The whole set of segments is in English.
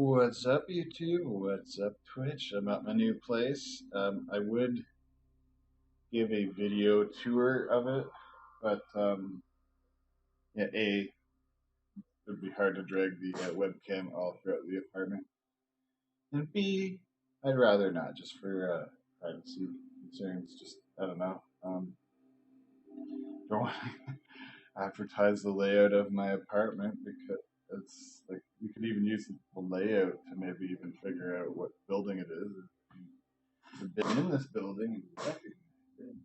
What's up, YouTube? What's up, Twitch? I'm at my new place. I would give a video tour of it, but yeah, A, it would be hard to drag the webcam all throughout the apartment, and B, I'd rather not, just for privacy concerns. Just I don't know. Don't want to advertise the layout of my apartment because it's like you could even use the layout to maybe even figure out what building it is. If you've been in this building and you recognize it.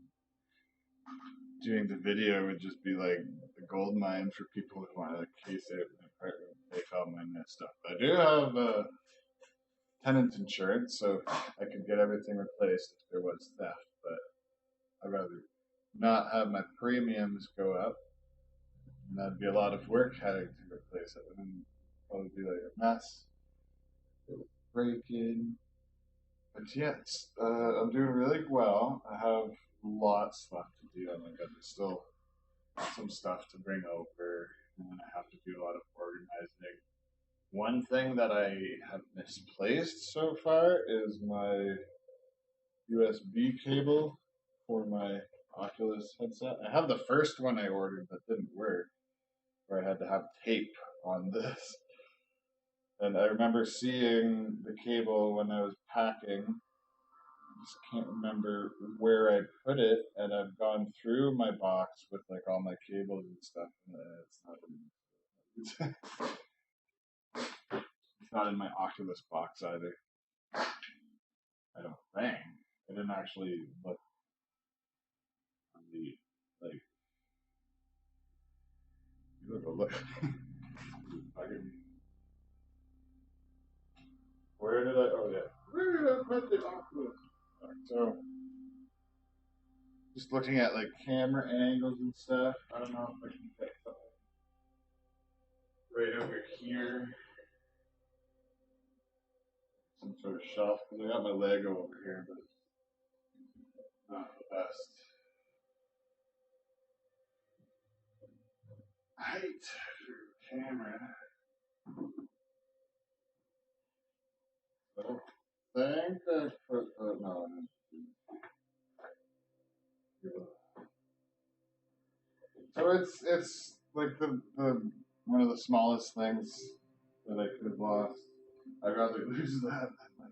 Doing the video would just be like a gold mine for people who want to case out my apartment and take all my stuff. I do have tenant insurance, so I could get everything replaced if there was theft, but I'd rather not have my premiums go up, and that'd be a lot of work having to replace it, and it'd probably be like a mess. It would break in. But yes, I'm doing really well. I have lots left to do. Oh my god, there's still some stuff to bring over, and I have to do a lot of organizing. One thing that I have misplaced so far is my USB cable for my Oculus headset. I have the first one I ordered that didn't work, where I had to have tape on this. And I remember seeing the cable when I was packing. I just can't remember where I put it, and I've gone through my box with like all my cables and stuff, and it's not in my Oculus box either. I don't think. I didn't actually look on the like. You look a look. Where did I? Oh yeah. Where did I put the Oculus? So just looking at like camera angles and stuff. I don't know if I can get something right over here. Some sort of shelf, because I got my Lego over here, but it's not the best height for camera. I don't think I put no. So it's like the one of the smallest things that I could have lost. I'd rather lose that than my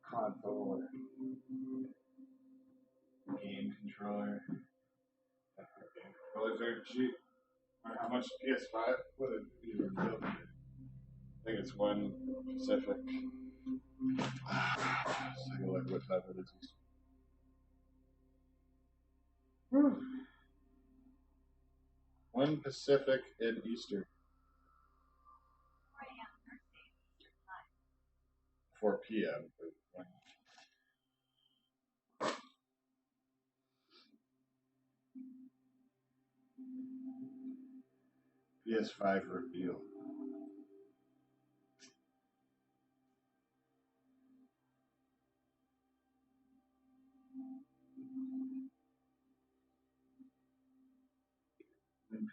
console or game controller. Game controllers are cheap. How much PS5 would it be revealed? I think it's one Pacific. Let's take a look what type it is. Whew. One Pacific in Eastern. 4 p.m. PS5 reveal.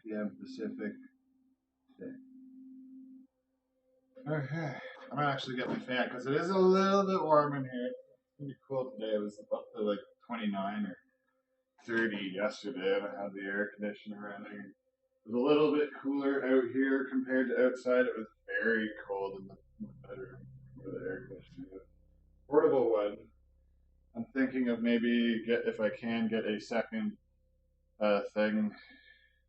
PM Pacific. Okay. I'm gonna actually get my fan because it is a little bit warm in here. It's gonna be cool today. It was up to like 29 or 30 yesterday, and I had the air conditioner running. It was a little bit cooler out here compared to outside. It was very cold in the bedroom with the air conditioner. Portable one. I'm thinking of maybe if I can get a second thing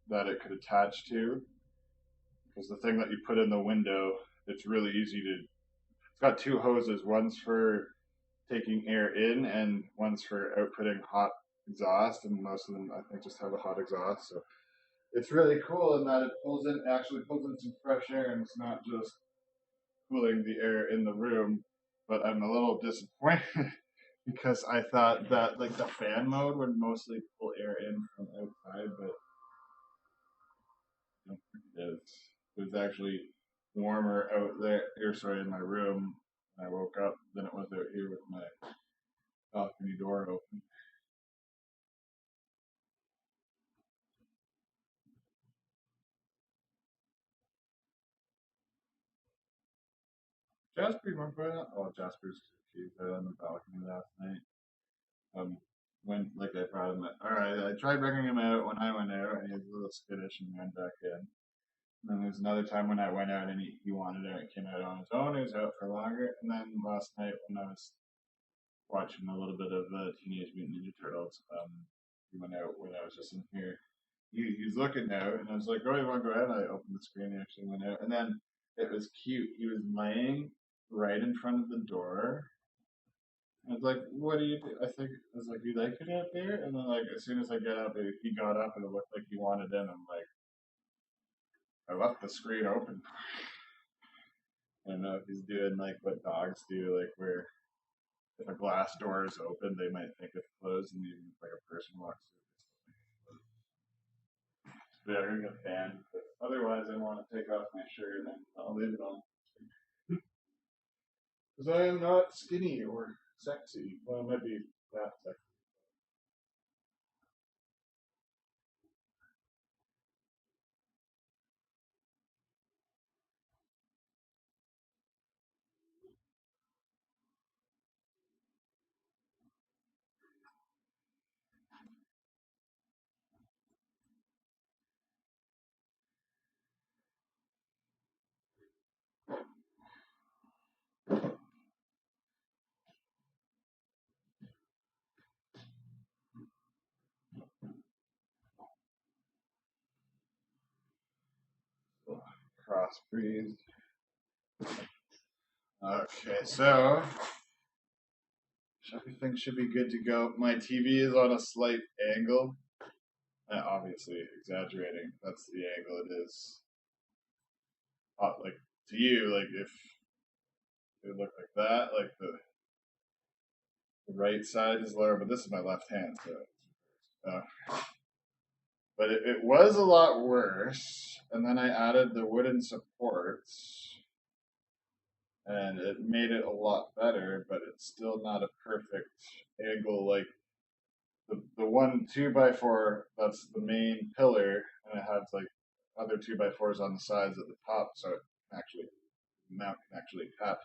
that it could attach to, because the thing that you put in the window, it's really easy to. It's got two hoses. One's for taking air in, and one's for outputting hot exhaust. And most of them, I think, just have a hot exhaust. So it's really cool in that it actually pulls in some fresh air, and it's not just cooling the air in the room. But I'm a little disappointed because I thought that like the fan mode would mostly pull air in from outside, but I don't think it is. It was actually warmer out there, in my room when I woke up than it was out here with my balcony door open. Jasper, you want to put on? Oh, Jasper's cute on the balcony last night. When like I brought him. All right, I tried bringing him out when I went out, and he was a little skittish and went back in. And then there's another time when I went out and he wanted out and came out on his own. He was out for longer. And then last night when I was watching a little bit of Teenage Mutant Ninja Turtles, he went out when I was just in here. He's looking out, and I was like, "Oh, you want to go out?" And I opened the screen. He actually went out, and then it was cute. He was laying right in front of the door. I was like, "What do you do?" I was like, "You like it out there?" And then like as soon as I get up, he got up and it looked like he wanted in. I'm like, I left the screen open. I don't know if he's doing like what dogs do, like where if a glass door is open, they might think it's closed, and even if like a person walks through, but yeah, I'm gonna get banned. But otherwise, I want to take off my shirt and I'll leave it on because I am not skinny or sexy. Well, maybe that sexy. Crossbreed. Okay, so everything should be good to go. My TV is on a slight angle. Obviously, exaggerating. That's the angle it is. Like to you, like if it looked like that, like the right side is lower, but this is my left hand, so. But it was a lot worse, and then I added the wooden supports, and it made it a lot better, but it's still not a perfect angle like the one 2x4 that's the main pillar, and it has like other 2x4s on the sides at the top, so it can actually mount can actually tap.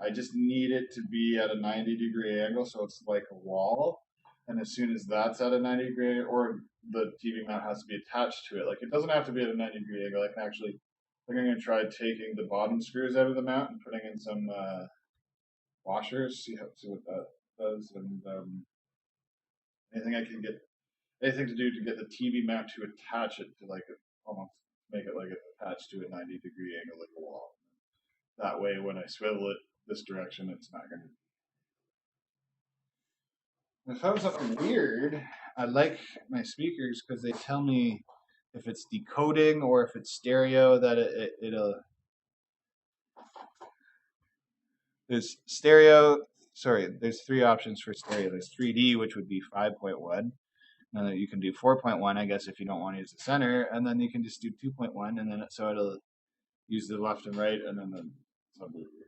I just need it to be at a 90-degree angle, so it's like a wall. And as soon as that's at a 90-degree, or the TV mount has to be attached to it, like it doesn't have to be at a 90-degree angle. I can actually, I'm going to try taking the bottom screws out of the mount and putting in some washers, see what that does, and anything I can get, anything to do to get the TV mount to attach it to like almost make it like it's attached to a 90-degree angle like a wall. That way, when I swivel it this direction, it's not going to. If I found something weird, I like my speakers because they tell me if it's decoding or if it's stereo that it'll. There's stereo. Sorry, there's three options for stereo. There's 3D, which would be 5.1. And then you can do 4.1, I guess, if you don't want to use the center. And then you can just do 2.1, and then so it'll use the left and right, and then the subwoofer.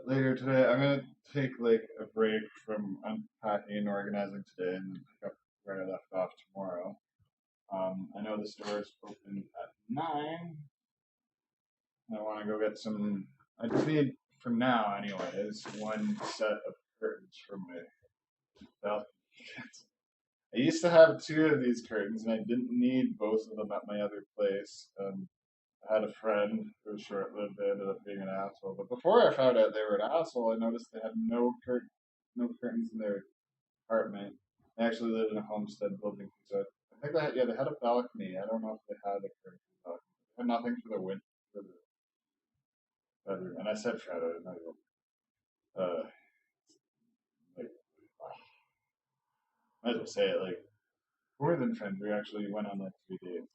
Later today, I'm gonna take like a break from unpacking and organizing today, and then pick up where I left off tomorrow. I know the store is open at 9. I want to go get some. I just need, for now, anyways, one set of curtains for my balcony. I used to have two of these curtains, and I didn't need both of them at my other place. I had a friend who was short-lived. They ended up being an asshole. But before I found out they were an asshole, I noticed they had no curtains in their apartment. They actually lived in a homestead building. So I think they had a balcony. I don't know if they had a curtain balcony. They had nothing for the wind for the bedroom. And I said Fred, I didn't know. Like, I might as well say it. Like more than friends, we actually went on like 3 dates.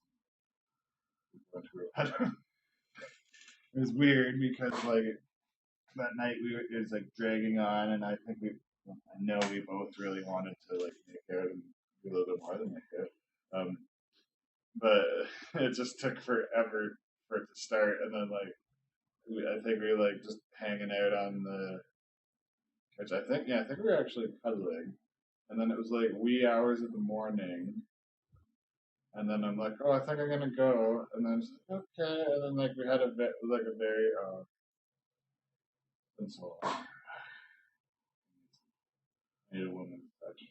We went to her bedroom. It was weird because like that night it was like dragging on, and I think I know we both really wanted to like make out and do a little bit more than make out. But it just took forever for it to start, and then like I think we were like just hanging out on the couch. I think we were actually cuddling, and then it was like wee hours of the morning, And then I'm like, oh, I think I'm gonna go. And then she's like, okay. And then like we had a very and so I need a woman's touch.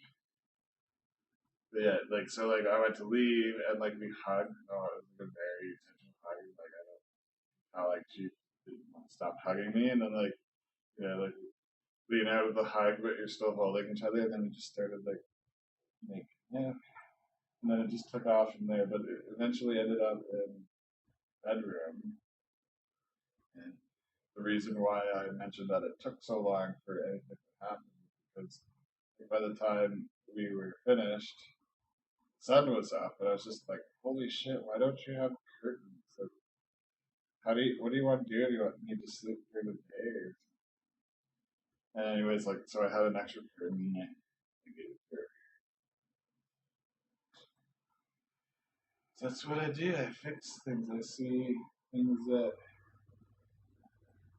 But yeah, like so like I went to leave and like we hugged. Oh, it was like a very intentional hug. Like I don't know how like she didn't want to stop hugging me, and then like yeah, like lean out of the hug, but you're still holding each other. And then we just started like yeah, and then it just took off from there. But it eventually ended up in bedroom. And the reason why I mentioned that it took so long for anything to happen is because by the time we were finished, the sun was up, and I was just like, "Holy shit! Why don't you have curtains? Like, what do you want to do? Do you want me to sleep through the day?" And anyways, like, so I had an extra curtain. I gave it to her. So that's what I do. I fix things. I see things that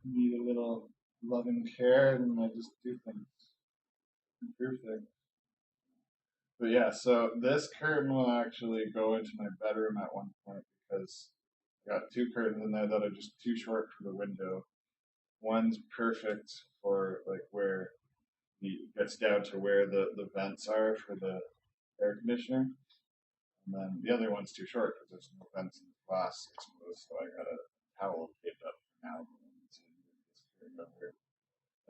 need a little loving care, and I just do things, improve things. But yeah, so this curtain will actually go into my bedroom at one point because I got two curtains in there that are just too short for the window. One's perfect for like where the gets down to where the vents are for the air conditioner, and then the other one's too short because there's no vents in the glass exposed. So I got a towel taped up for now.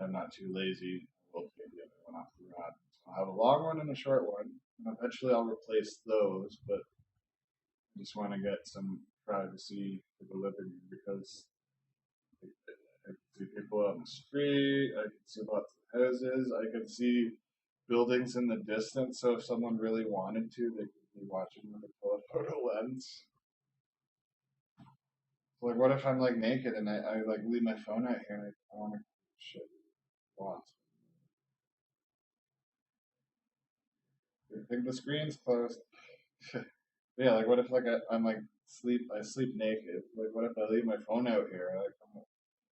I'm not too lazy. I will take the other one off the rod. So I'll have a long one and a short one. And eventually I'll replace those, but I just want to get some privacy for the living room because I can see people on the street. I can see lots of houses. I can see buildings in the distance. So if someone really wanted to, they could be watching with a telephoto lens. So like, what if I'm like naked and I like leave my phone out here and I want to shit lost? I think the screen's closed. Yeah, like what if like I'm like I sleep naked. Like what if I leave my phone out here? Like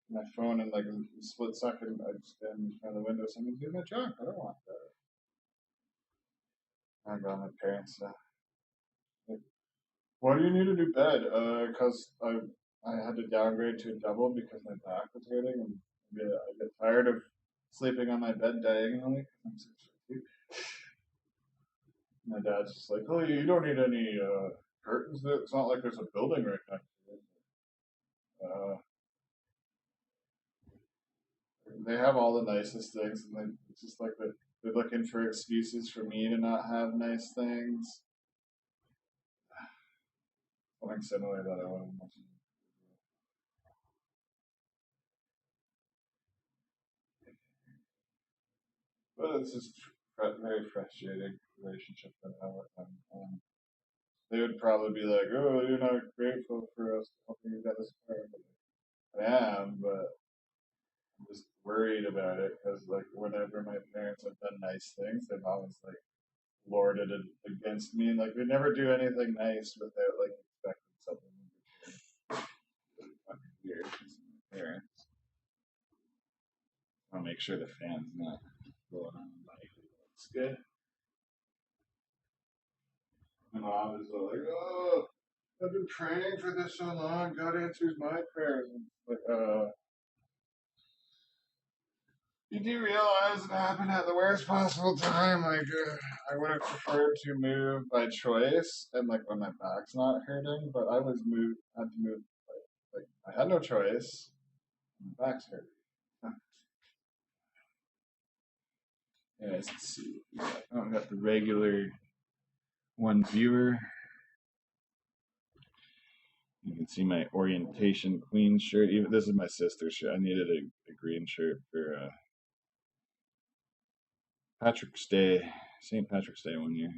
my phone and like a split second I just stand in front of the window. Someone's doing my junk. I don't want that. I got my parents. Like, why do you need a new bed? Cause I had to downgrade to a double because my back was hurting and I get tired of sleeping on my bed diagonally. 'Cause I'm 6'2". My dad's just like, oh, you don't need any curtains. It's not like there's a building right next to it. They have all the nicest things, and it's just like they're looking for excuses for me to not have nice things. Something similar that I want to mention. But it's just very frustrating relationship that I have with them. They would probably be like, "Oh, you're not grateful for us helping you get this far." But I am, but I'm just worried about it because, like, whenever my parents have done nice things, they've always like lorded it against me, and like they never do anything nice without like expecting something in return. Really fucking weird. 'Cause my parents. I'll make sure the fan's not blowing on the mic. It's good. My mom is like, "Oh, I've been praying for this so long. God answers my prayers." And like, you do realize it happened at the worst possible time. Like, I would have preferred to move by choice and like when my back's not hurting, but I was moved, had to move. Like I had no choice. My back's hurting. Yes, let's see. I got the regular one viewer. You can see my orientation queen shirt. Even this is my sister's shirt. I needed a green shirt for Patrick's Day, St. Patrick's Day one year,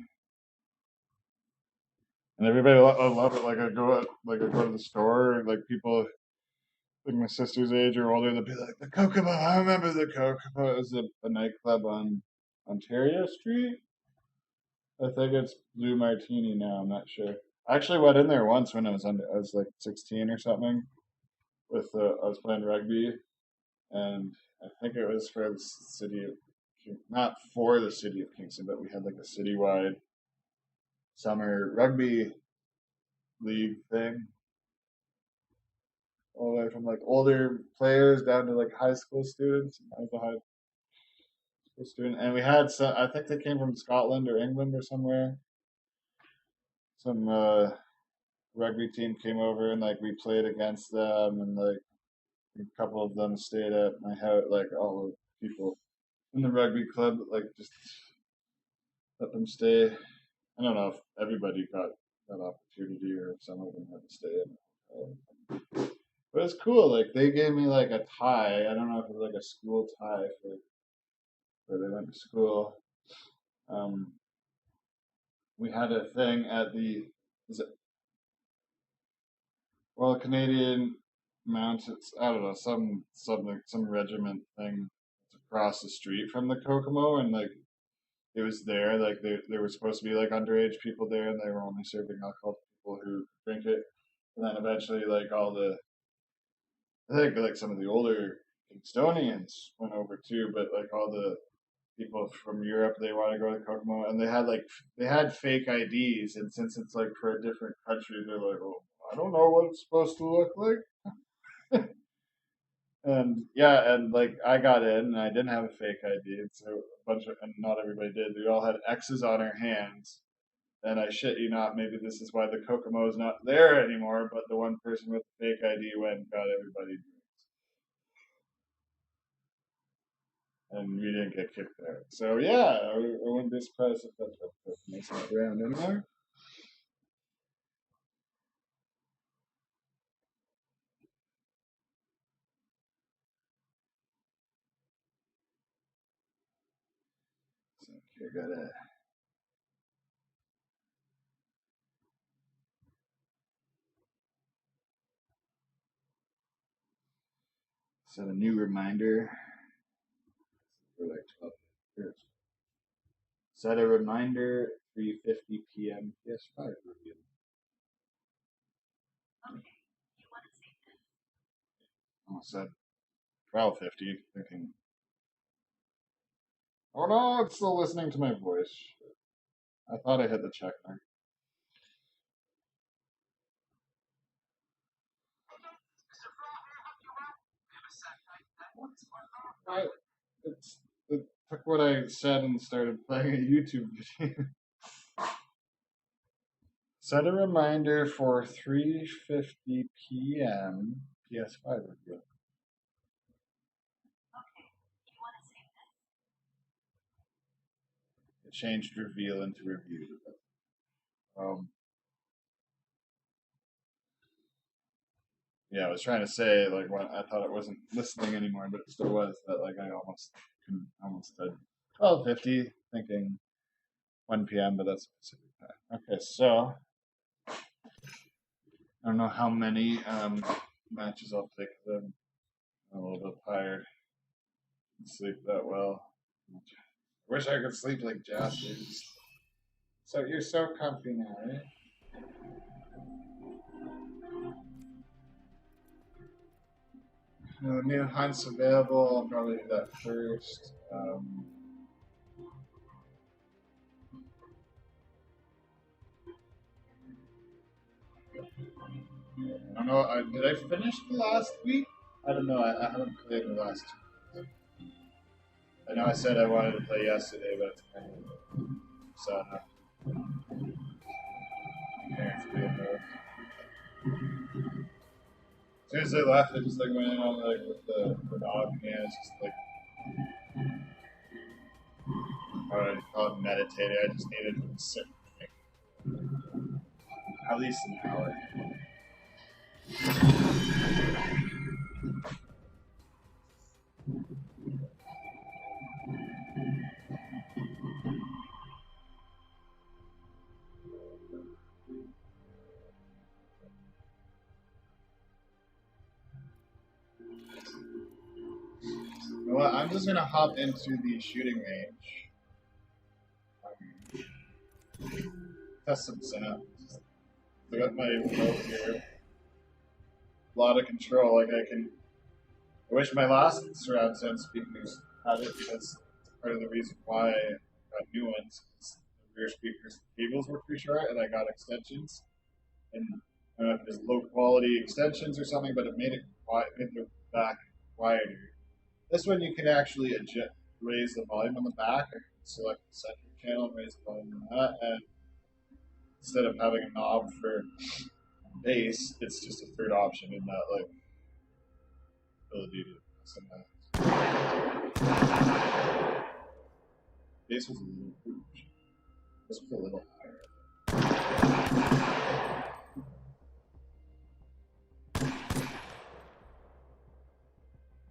and everybody I love it. Like I go to the store, like people like my sister's age or older, they'll be like the Kokomo. I remember the Kokomo. It was a nightclub on Ontario Street. I think it's Blue Martini now. I'm not sure. I actually went in there once when I was like 16 or something. I was playing rugby, and I think it was for the city of not for the city of Kingston, but we had like a citywide summer rugby. league thing, all the way from like older players down to like high school students. I was a high school student, and we had some. I think they came from Scotland or England or somewhere. Some rugby team came over and like we played against them, and like a couple of them stayed at my house. Like all the people in the rugby club, like just let them stay. I don't know if everybody got that opportunity or if some of them had to stay in. But it's cool. Like they gave me like a tie. I don't know if it was like a school tie for where they went to school. Um, we had a thing at the is it Royal Canadian Mounted. I don't know, some regiment thing across the street from the Kokomo, and like it was there. Like there were supposed to be like underage people there, and they were only serving alcohol to people who drink it. And then eventually, like all the I think like some of the older Kingstonians went over too, but like all the people from Europe, they want to go to Kokomo, and they had fake IDs, and since it's like for a different country, they're like, oh, I don't know what it's supposed to look like. And yeah, and like I got in, and I didn't have a fake ID, and so a bunch of, and not everybody did. We all had X's on our hands, and I shit you not, maybe this is why the Kokomo is not there anymore. But the one person with the fake ID went and got everybody drinks, and we didn't get kicked out. So yeah, I wouldn't be surprised if that's what Kokomo's not around anymore. So here, gotta set a new reminder for like 12 years. Set a reminder 3:50 p.m. PS5 review. Almost said 12:50, thinking, oh no, it's still listening to my voice. I thought I hit the check mark. I, it took what I said and started playing a YouTube video. Set a reminder for 3:50 p.m. PS5 review. It changed reveal into review. Um, yeah, I was trying to say like when I thought it wasn't listening anymore, but it still was. That like I almost said 12:50, thinking 1 p.m., but that's Pacific time. Okay, so I don't know how many matches I'll take. 'Cause I'm a little bit tired. Didn't sleep that well. I wish I could sleep like Jasper. So you're so comfy now, right? The new hunt's available. I'll probably do that first. I don't know. Did I finish the last week? I don't know. I haven't played the last 2. I know I said I wanted to play yesterday, but so parents being there. As soon as I left, I just like went in on like with the dog, and it's just like I don't call it meditating. I just needed to sit at least an hour. You know what? I'm just gonna hop into the shooting range. Test some setups. I got my remote here. A lot of control. Like I can. I wish my last surround sound speakers had it because it's part of the reason why I got new ones. The rear speakers cables were too short, and I got extensions. And I don't know if it was low quality extensions or something, but it made it quiet, made the back quieter. This one you can actually adjust, raise the volume on the back. I can select the center channel and raise the volume on that, and instead of having a knob for bass, it's just a third option in that like ability to customize. Bass was a little huge. This was a little higher.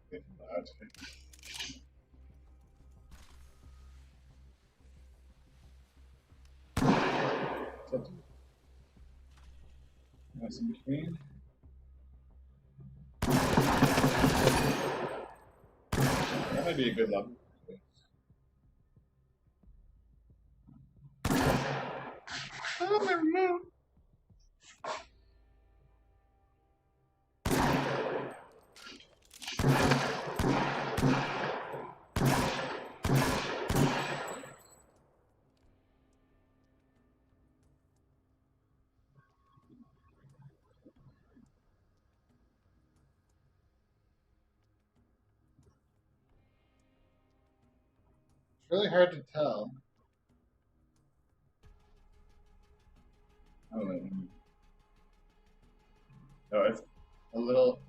Okay, that's good. Nice in between. That might be a good level. Oh, my God. It's really hard to tell. Oh, wait. No, it's a little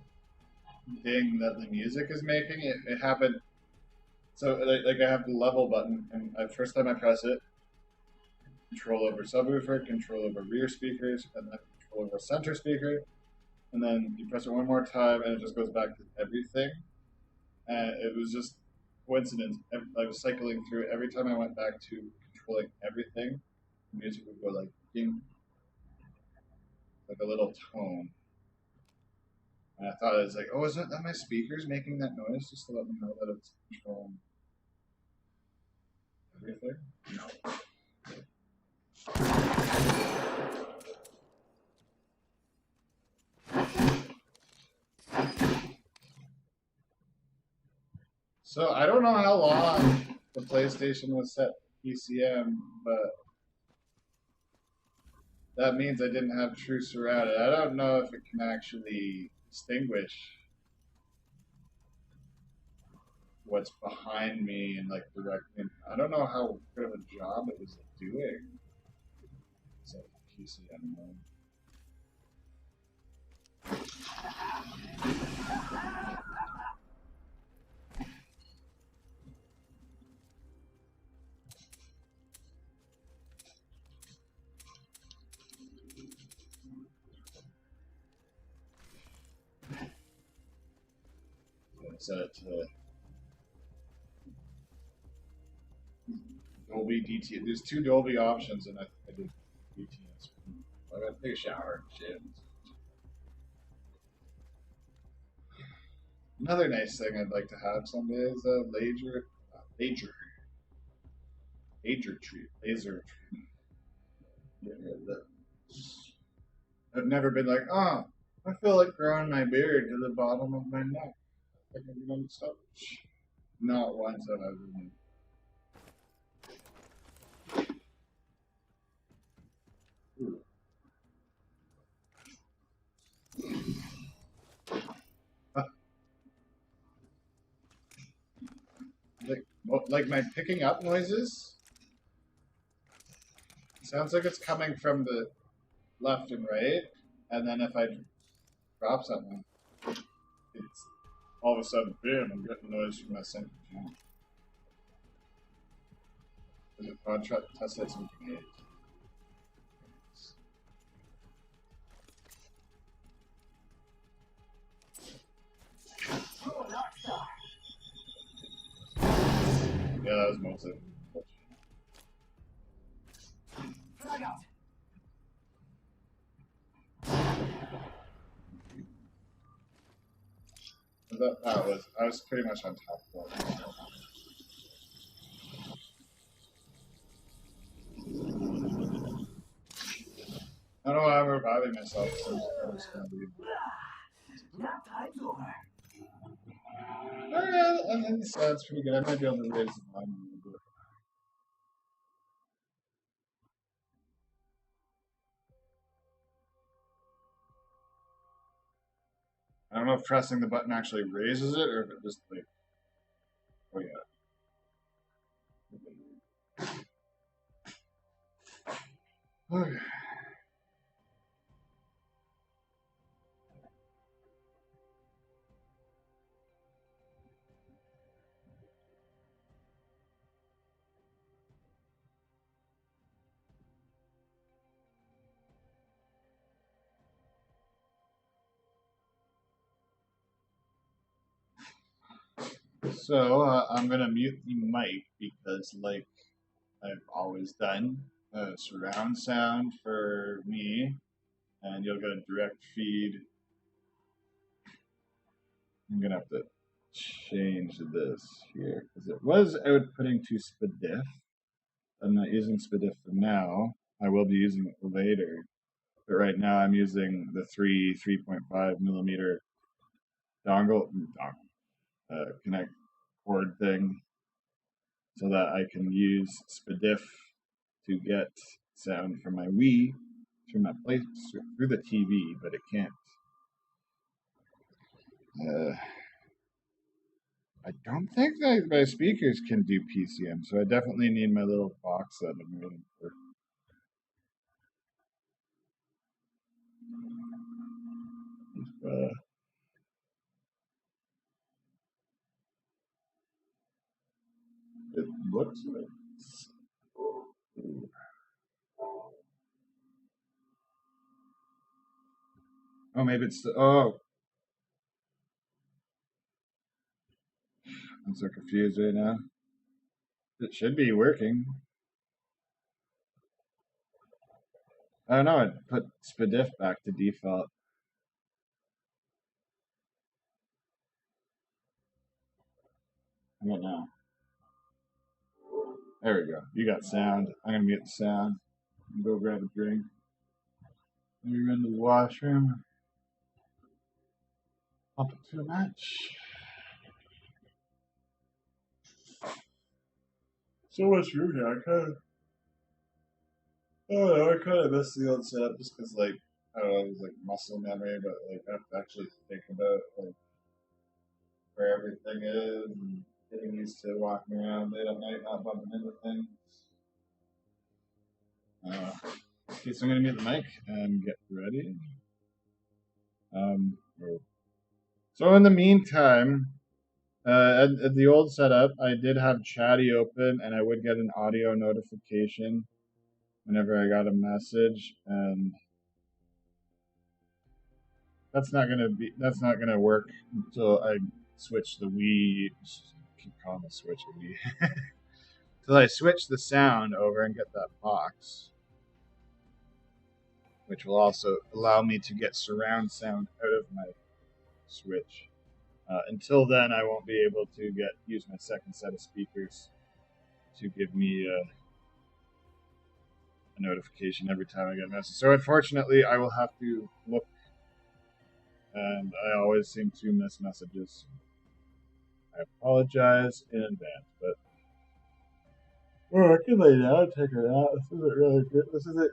ding that the music is making. It happened. So, like I have the level button, and the first time I press it, control over subwoofer, control over rear speakers, and then control over center speaker. And then you press it one more time, and it just goes back to everything. And it was just coincidence. I was cycling through it. Every time I went back to controlling everything, the music would go like ding, like a little tone. And I thought it was like, oh, isn't that my speakers making that noise just to let me know that it's controlling everything? No. So I don't know how long the PlayStation was set PCM, but that means I didn't have true surround. I don't know if it can actually distinguish what's behind me and like directly. I don't know how good of a job it was doing. So PCM mode. Set it to Dolby DT. There's two Dolby options, and I did DTS. I gotta take a shower. Shit. Another nice thing I'd like to have someday is a laser tree. I've never been like, oh, I feel like growing my beard to the bottom of my neck. Like I'm going to stop. Not once have I been. Like my picking up noises sounds like it's coming from the left and right, and then if I drop something, it's all of a sudden, bam, I'm getting noise from my center channel. There's a contract test that's in grenades. Yeah, that was mostly. I was pretty much on top of that. I don't know why I'm reviving myself, so I'm just gonna leave. Alright, I think this sounds pretty good. I might be able to raise the volume a little bit. know if pressing the button actually raises it or if it just like. Oh yeah. Okay. So I'm gonna mute the mic because, like I've always done, surround sound for me, and you'll get a direct feed. I'm gonna have to change this here because it was outputting to SPDIF. I'm not using SPDIF for now. I will be using it later, but right now I'm using the 3.5 millimeter dongle connect cord thing so that I can use SPDIF to get sound from my Wii through my place through the TV, but it can't. I don't think that my speakers can do PCM, so I definitely need my little box that I'm waiting for. It looks like. Oh, maybe it's oh. I'm so confused right now. It should be working. I don't know. It put SPDIF back to default. I don't know. There we go. You got sound. I'm gonna mute the sound. Go grab a drink. Maybe run to the washroom. Pump it too much. So much room here. I kind of miss the old setup just because, like, I don't know, it was like muscle memory, but like I have to actually think about like where everything is and getting used to walking around late at night, not bumping into things. Okay, so I'm gonna mute the mic and get ready. So in the meantime, at the old setup, I did have Chatty open, and I would get an audio notification whenever I got a message, and that's not gonna work until I switch the Wii. Keep calling the Switch a Wii. Until I switch the sound over and get that box, which will also allow me to get surround sound out of my Switch. Until then, I won't be able to use my second set of speakers to give me a notification every time I get a message. So unfortunately, I will have to look, and I always seem to miss messages. I apologize in advance, but I can lay down and take a nap. This isn't really good. This isn't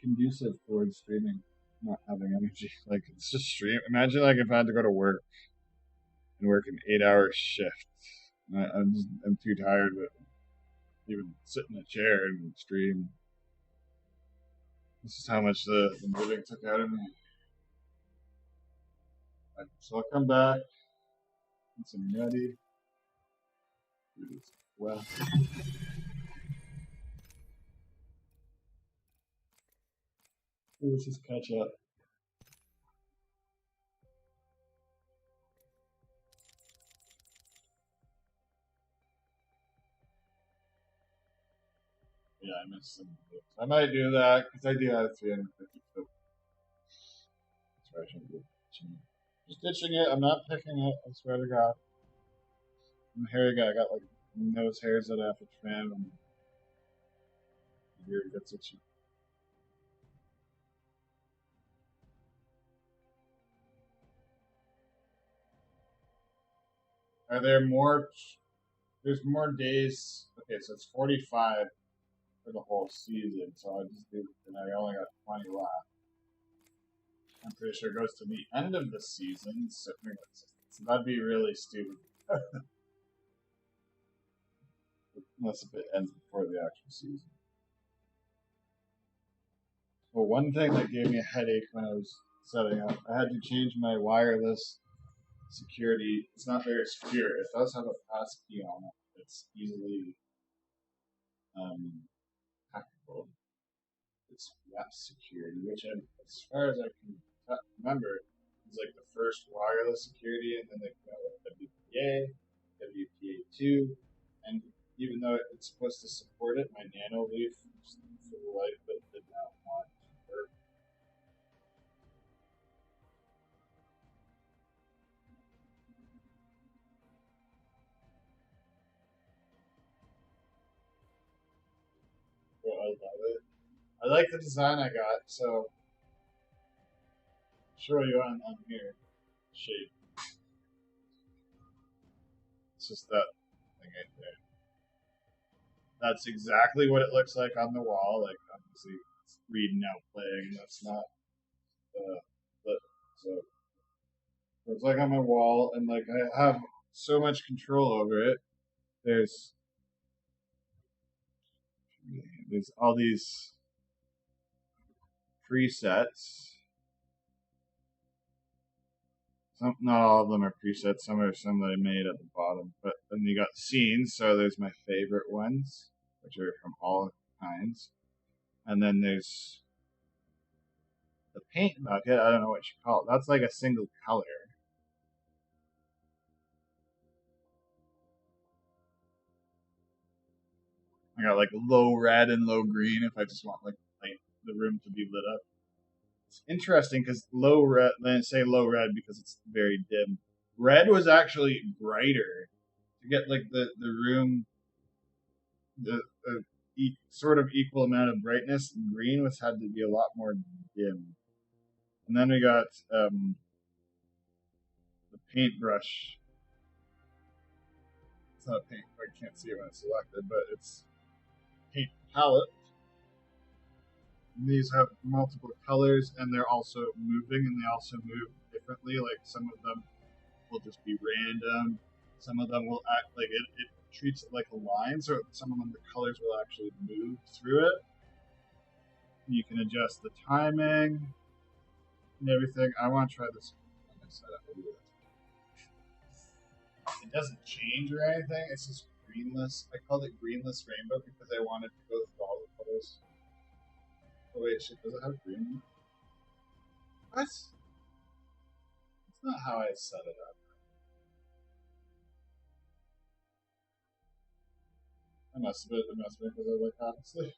conducive towards streaming, not having energy. Like, it's just stream. Imagine like if I had to go to work and work an 8-hour shift. I'm too tired to even sit in a chair and stream. This is how much the moving took out of me. So I'll come back. Get some ready. Well. Let's just catch up. Yeah, I missed some. I might do that because I do have 350. So that's why I shouldn't be just ditching it. I'm not picking it. I swear to God. I'm a hairy guy. I got like nose hairs that I have to trim, and your beard gets itchy. Are there more? There's more days. Okay, so it's 45 for the whole season. So I just did, and I only got 20 left. I'm pretty sure it goes to the end of the season, so that'd be really stupid. Unless if it ends before the actual season. Well, one thing that gave me a headache when I was setting up, I had to change my wireless security. It's not very secure. It does have a passkey on it. It's easily hackable. It's web security, which, as far as I can remember, is like the first wireless security, and then they came out with WPA, WPA2, and even though it's supposed to support it, my Nano Leaf for the life of it did not want to work. Well, I love it. I like the design I got, so I'll show you on here. Shape. It's just that thing right there. That's exactly what it looks like on the wall. Like, obviously, it's reading out playing. That's not but so it's like on my wall, and like I have so much control over it. There's all these presets. Not all of them are presets. Some are some that I made at the bottom. But then you got scenes. So there's my favorite ones, which are from all kinds. And then there's the paint bucket. I don't know what you call it. That's like a single color. I got like low red and low green if I just want like the room to be lit up. It's interesting because low red, then say low red because it's very dim. Red was actually brighter to get like the room, the sort of equal amount of brightness. Green was had to be a lot more dim. And then we got the paintbrush. It's not a paint, I can't see it when it's selected, but it's paint palette. And these have multiple colors, and they're also moving, and they also move differently. Like some of them will just be random. Some of them will act like it treats it like a line, so some of them the colors will actually move through it. You can adjust the timing and everything. I want to try this on my setup. It doesn't change or anything. It's just greenless. I called it greenless rainbow because I wanted to go through all the colors. Oh wait, shit, does it have green? What? That's not how I set it up. I must have been because I was like, honestly.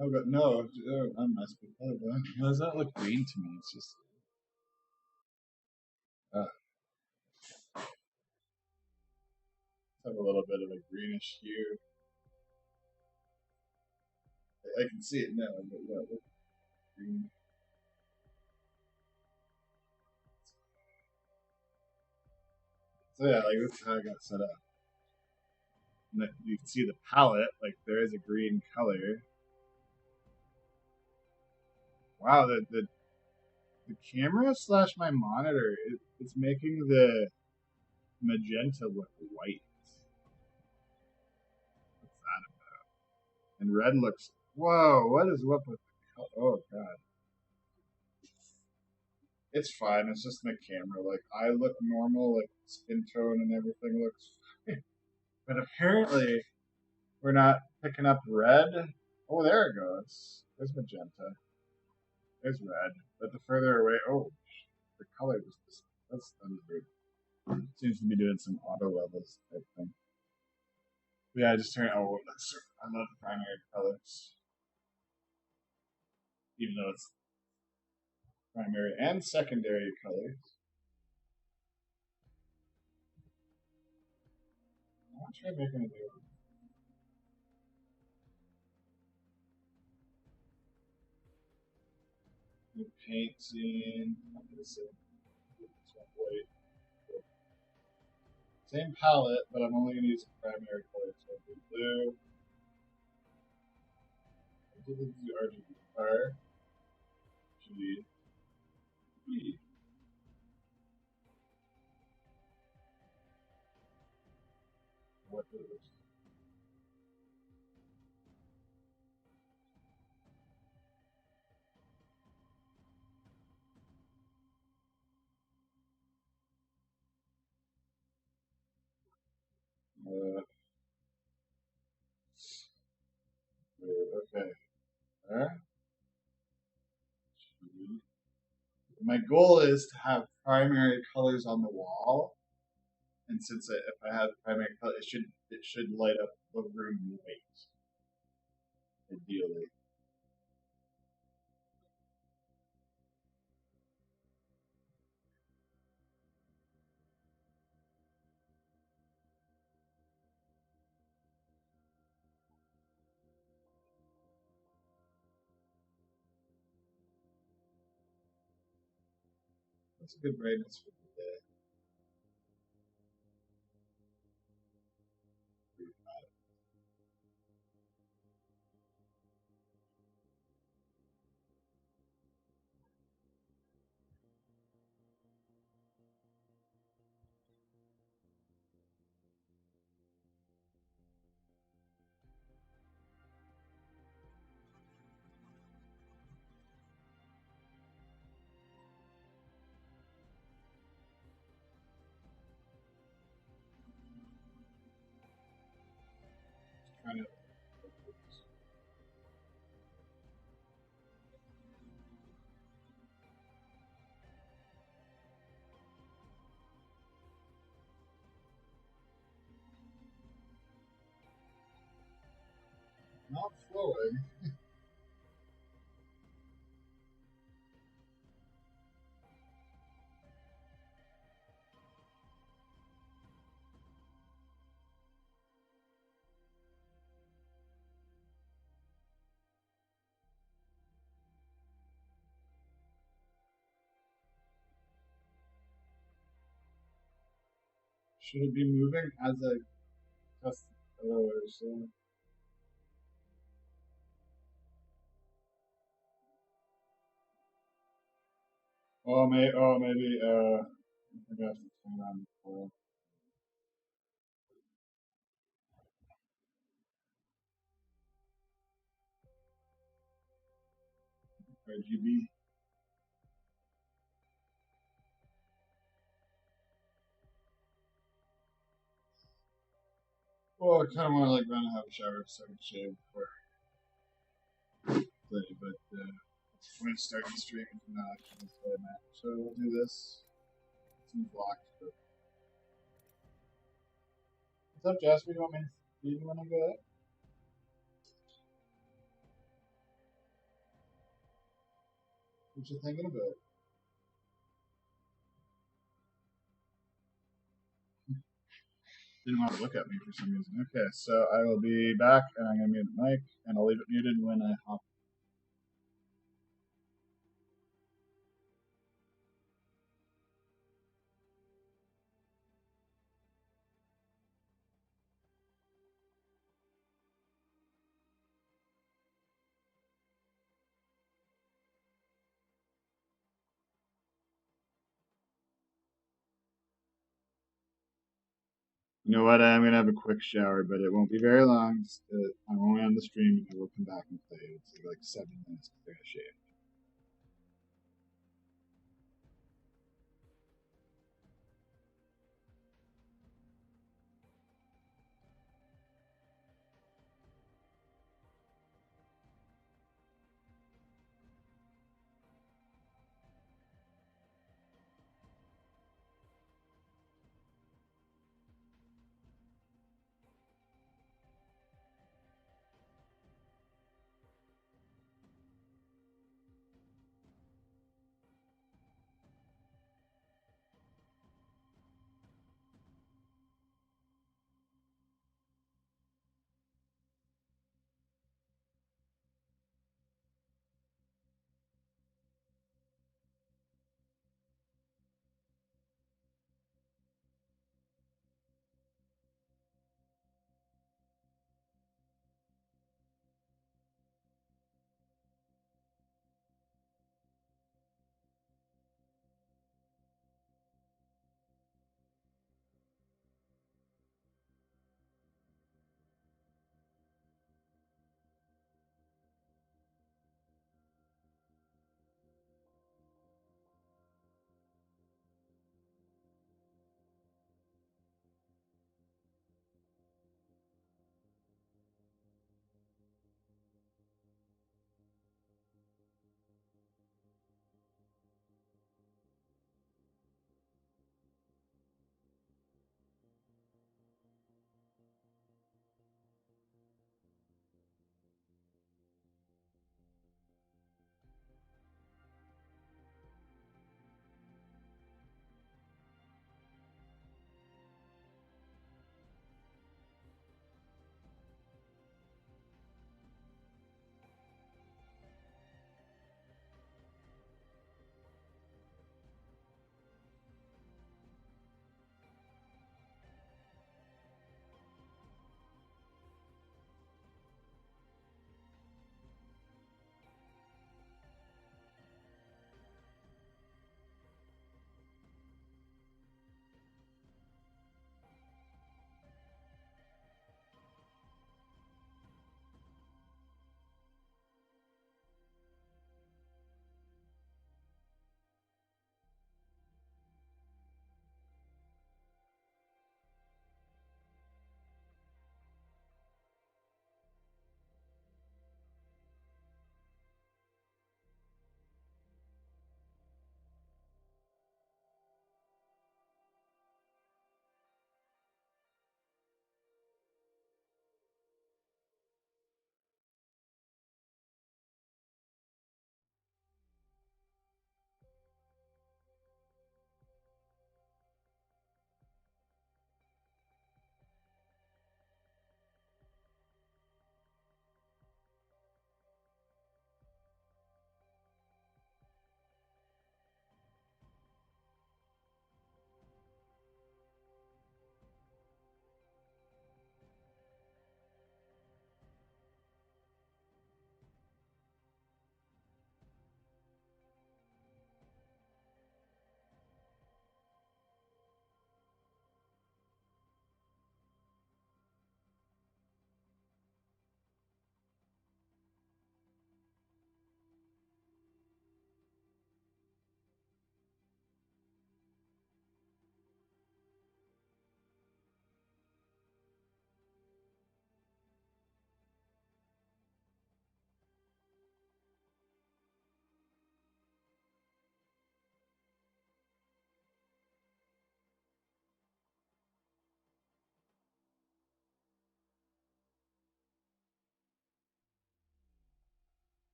Oh, but no, I must be colorblind. Why does that look green to me? It's just. Have a little bit of a greenish hue. I can see it now, but yeah, look green. So yeah, like this is how I got set up. And you can see the palette, like there is a green color. Wow, the camera / my monitor, it's making the magenta look white. What's that about? And red looks. Whoa, what is up with the color? Oh god. It's fine. It's just the camera. Like I look normal, like skin tone and everything looks fine. But apparently, we're not picking up red. Oh, there it goes. There's magenta. There's red. But the further away, oh, the color just that's weird. Seems to be doing some auto levels type thing. But yeah, I just turned. Oh, I love primary colors, even though it's primary and secondary colors. I want to try making a new one. New paint scene. This one white. Same palette, but I'm only going to use the primary color. So I'll do blue. I'll do RGB. RGB. What is this? Okay. There. My goal is to have primary colors on the wall, and since if I have primary color, it should light up the room white, ideally. That's a good brightness for the day. Kind of. Not flowing. Should it be moving as I test the colors? Maybe I think I have to turn on before. RGB. Well, I kind of want to run and have a shower so I can shave before play, but when it's starting to stream, it's not actually play a match. So we'll do this. It's blocked. But... What's up, Jasper? You want me? Do you want to go out? What you thinking about? Didn't want to look at me for some reason. Okay, so I will be back, and I'm gonna mute the mic, and I'll leave it muted when I hop. You know what? I'm gonna have a quick shower, but it won't be very long. Just, I'm only on the stream, and I will come back and play. It's like 7 minutes to take a shave.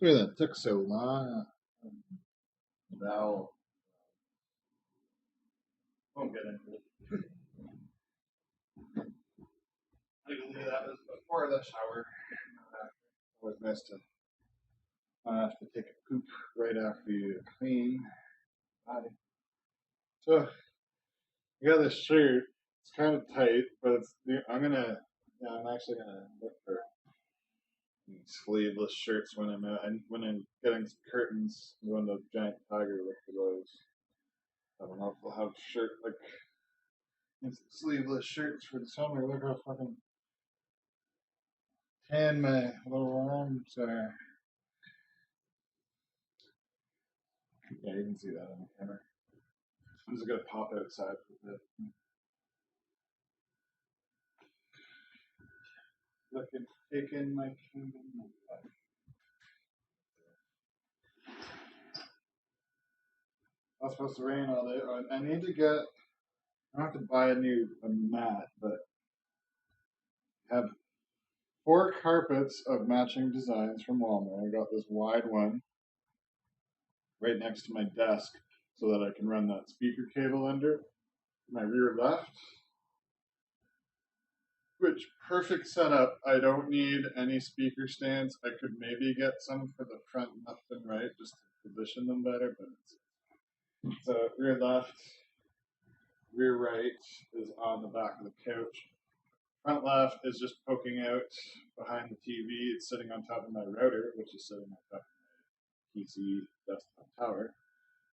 Sorry that took so long. Now, won't get into it. Legally, that was before the shower. Always nice to not have to take a poop right after you clean body. So I got this shirt. It's kind of tight, but I'm actually gonna look for sleeveless shirts when I'm out, and when I'm getting some curtains. I'm going to Giant Tiger look for those. I don't know if they'll have sleeveless shirts for the summer. Look how fucking tan my little arms are. Yeah, you can see that on the camera. I'm just gonna pop outside for a bit. Looking, taking my kingdom of life. It's supposed to rain all day. I need to get. I don't have to buy a mat, but have 4 carpets of matching designs from Walmart. I got this wide one right next to my desk so that I can run that speaker cable under my rear left. Which perfect setup. I don't need any speaker stands. I could maybe get some for the front left and right just to position them better, but so rear left, rear right is on the back of the couch. Front left is just poking out behind the TV. It's sitting on top of my router, which is sitting on top of my PC desktop tower.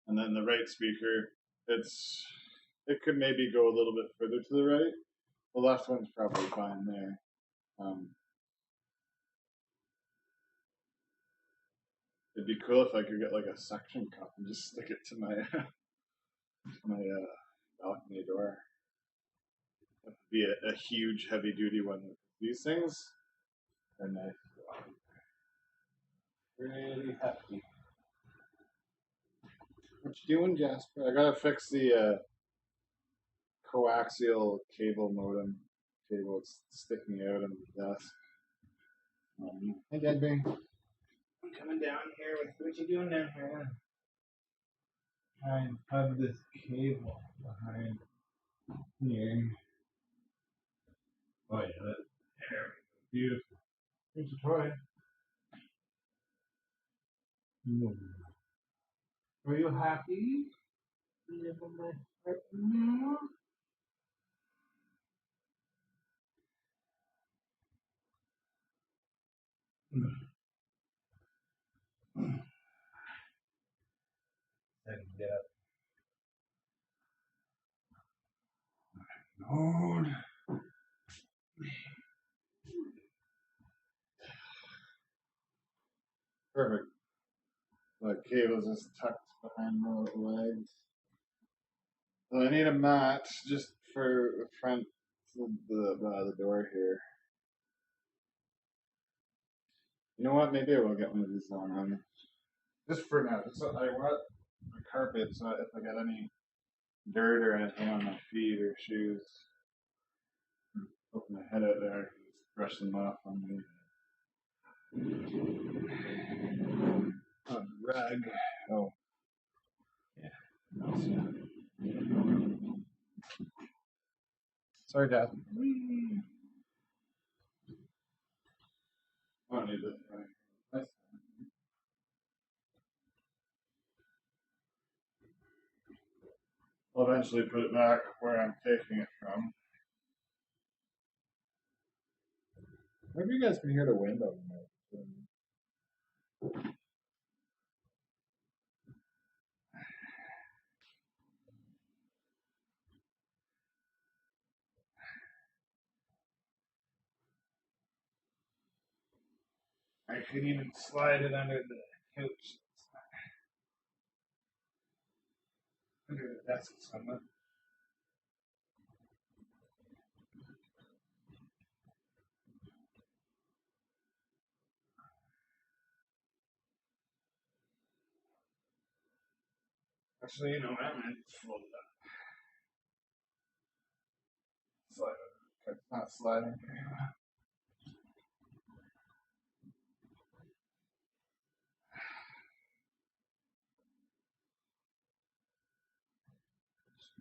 And then the right speaker, it could maybe go a little bit further to the right. The left one's probably fine there. It'd be cool if I could get like a suction cup and just stick it to my balcony door. It'd be a huge, heavy-duty one. These things are nice. Really hefty. What you doing, Jasper? I gotta fix the coaxial cable modem cable. It's sticking out on the desk. Hey, Deadbean. I'm coming down here with what you doing down here? Try and hug this cable behind here. Oh yeah, that's beautiful. Here's a toy. Are you happy? You live on my heart now? Then get up. Lord. Perfect. The cable's just tucked behind my legs. So I need a mat just for the front of the door here. You know what? Maybe I will get one of these on. Just for now. Just so I want a carpet so if I get any dirt or anything on my feet or shoes, poke my head out there, I can just brush them off on the rag. Oh. Yeah. Sorry, Dad. I don't need this. Nice. I'll eventually put it back where I'm taking it from. Maybe you guys can hear the wind over there. I could even slide it under the couch. Under the desk somewhere. Actually, you know what? I'm going to fold it up. Slide it. It's not sliding.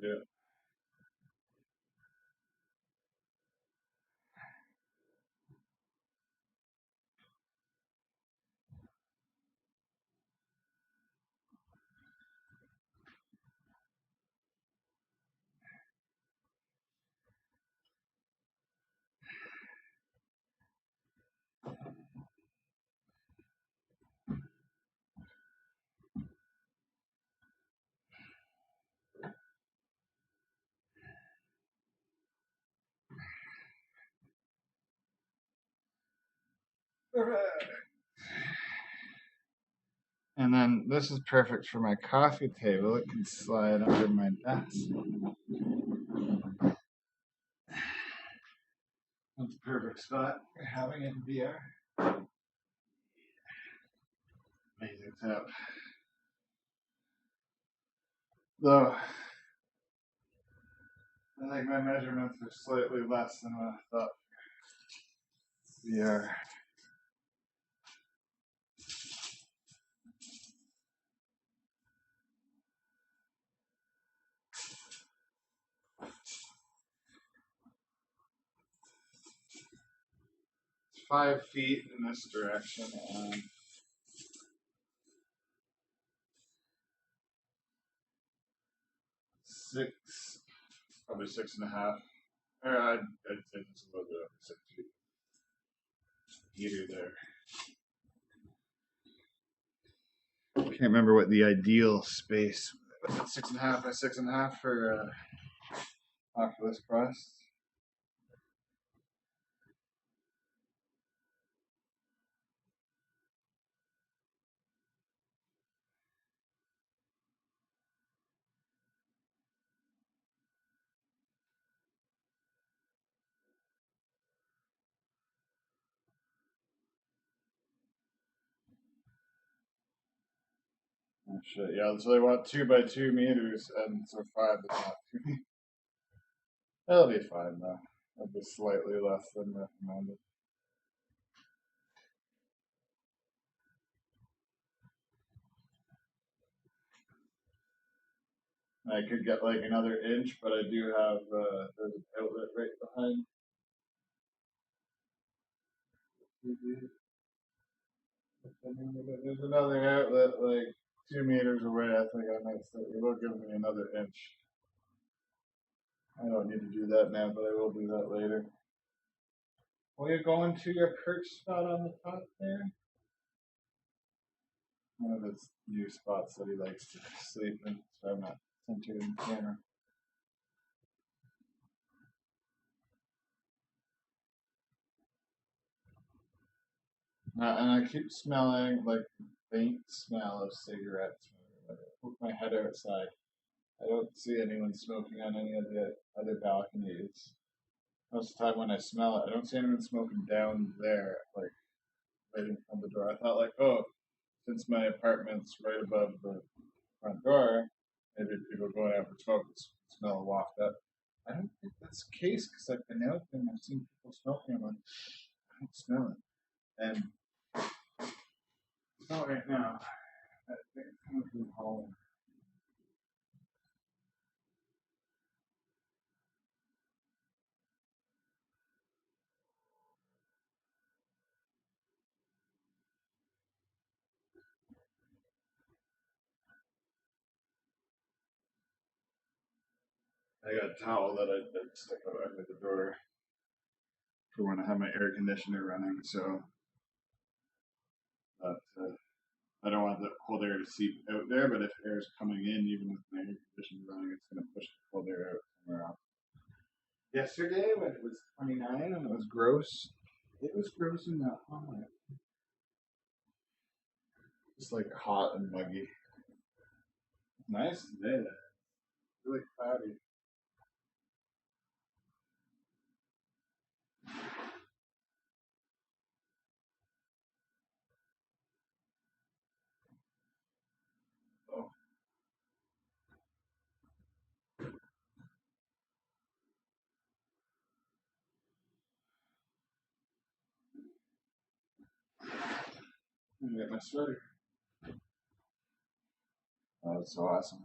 Yeah. And then this is perfect for my coffee table. It can slide under my desk. That's a perfect spot for having it in VR. Amazing setup. Though, I think my measurements are slightly less than what I thought VR. It's 5 feet in this direction and 6, probably 6.5. Or I'd say just a little bit over 6 feet. Heater there. Can't remember what the ideal space. 6.5 by 6.5 for Oculus Quest. Oh shit, yeah, so they want 2 by 2 meters, and so 5 is not 2 meters. That'll be fine though. That'll be slightly less than recommended. I could get like another inch, but I do have there's an outlet right behind. There's another outlet like 2 meters away. I think I might say it will give me another inch. I don't need to do that now, but I will do that later. Will you go into your perch spot on the top there? One of his new spots that he likes to sleep in, so I'm not centered in the camera. And I keep smelling like faint smell of cigarettes. When I poke my head outside. I don't see anyone smoking on any of the other balconies. Most of the time when I smell it, I don't see anyone smoking down there, like right in front of the door. I thought like, oh, since my apartment's right above the front door, maybe people going out for smoke would smell and walk up. I don't think that's the case because I've been out there and I've seen people smoking. I'm like, I don't smell it. And it's not right now. I think it's coming from the hall. I got a towel that I stick out under the door for when I have my air conditioner running. So that I don't want the cold air to seep out there, but if air is coming in, even with my air conditioner running, it's going to push the cold air out somewhere else. Yesterday, when it was 29 and it was gross, it was gross in that hallway. Just like hot and muggy. Nice today, though. Really cloudy. Oh, I'm gonna get my sweater. Oh, that's so awesome.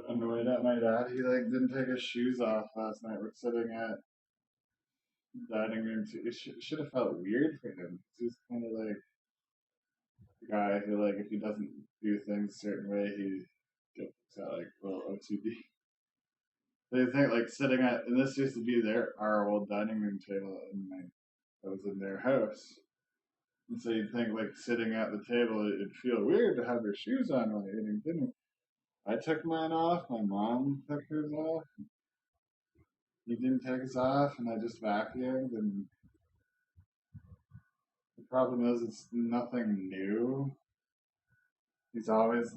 annoyed at my dad. He like didn't take his shoes off last night. We're sitting at dining room. It should have felt weird for him. He's kind of like the guy who like if he doesn't do things a certain way, he gets like well OCD. They think like sitting at, and this used to be our old dining room table I was in their house. And so you'd think like sitting at the table, it'd feel weird to have your shoes on while you're eating dinner. I took mine off, my mom took hers off. He didn't take his off, and I just vacuumed. And the problem is, it's nothing new. He's always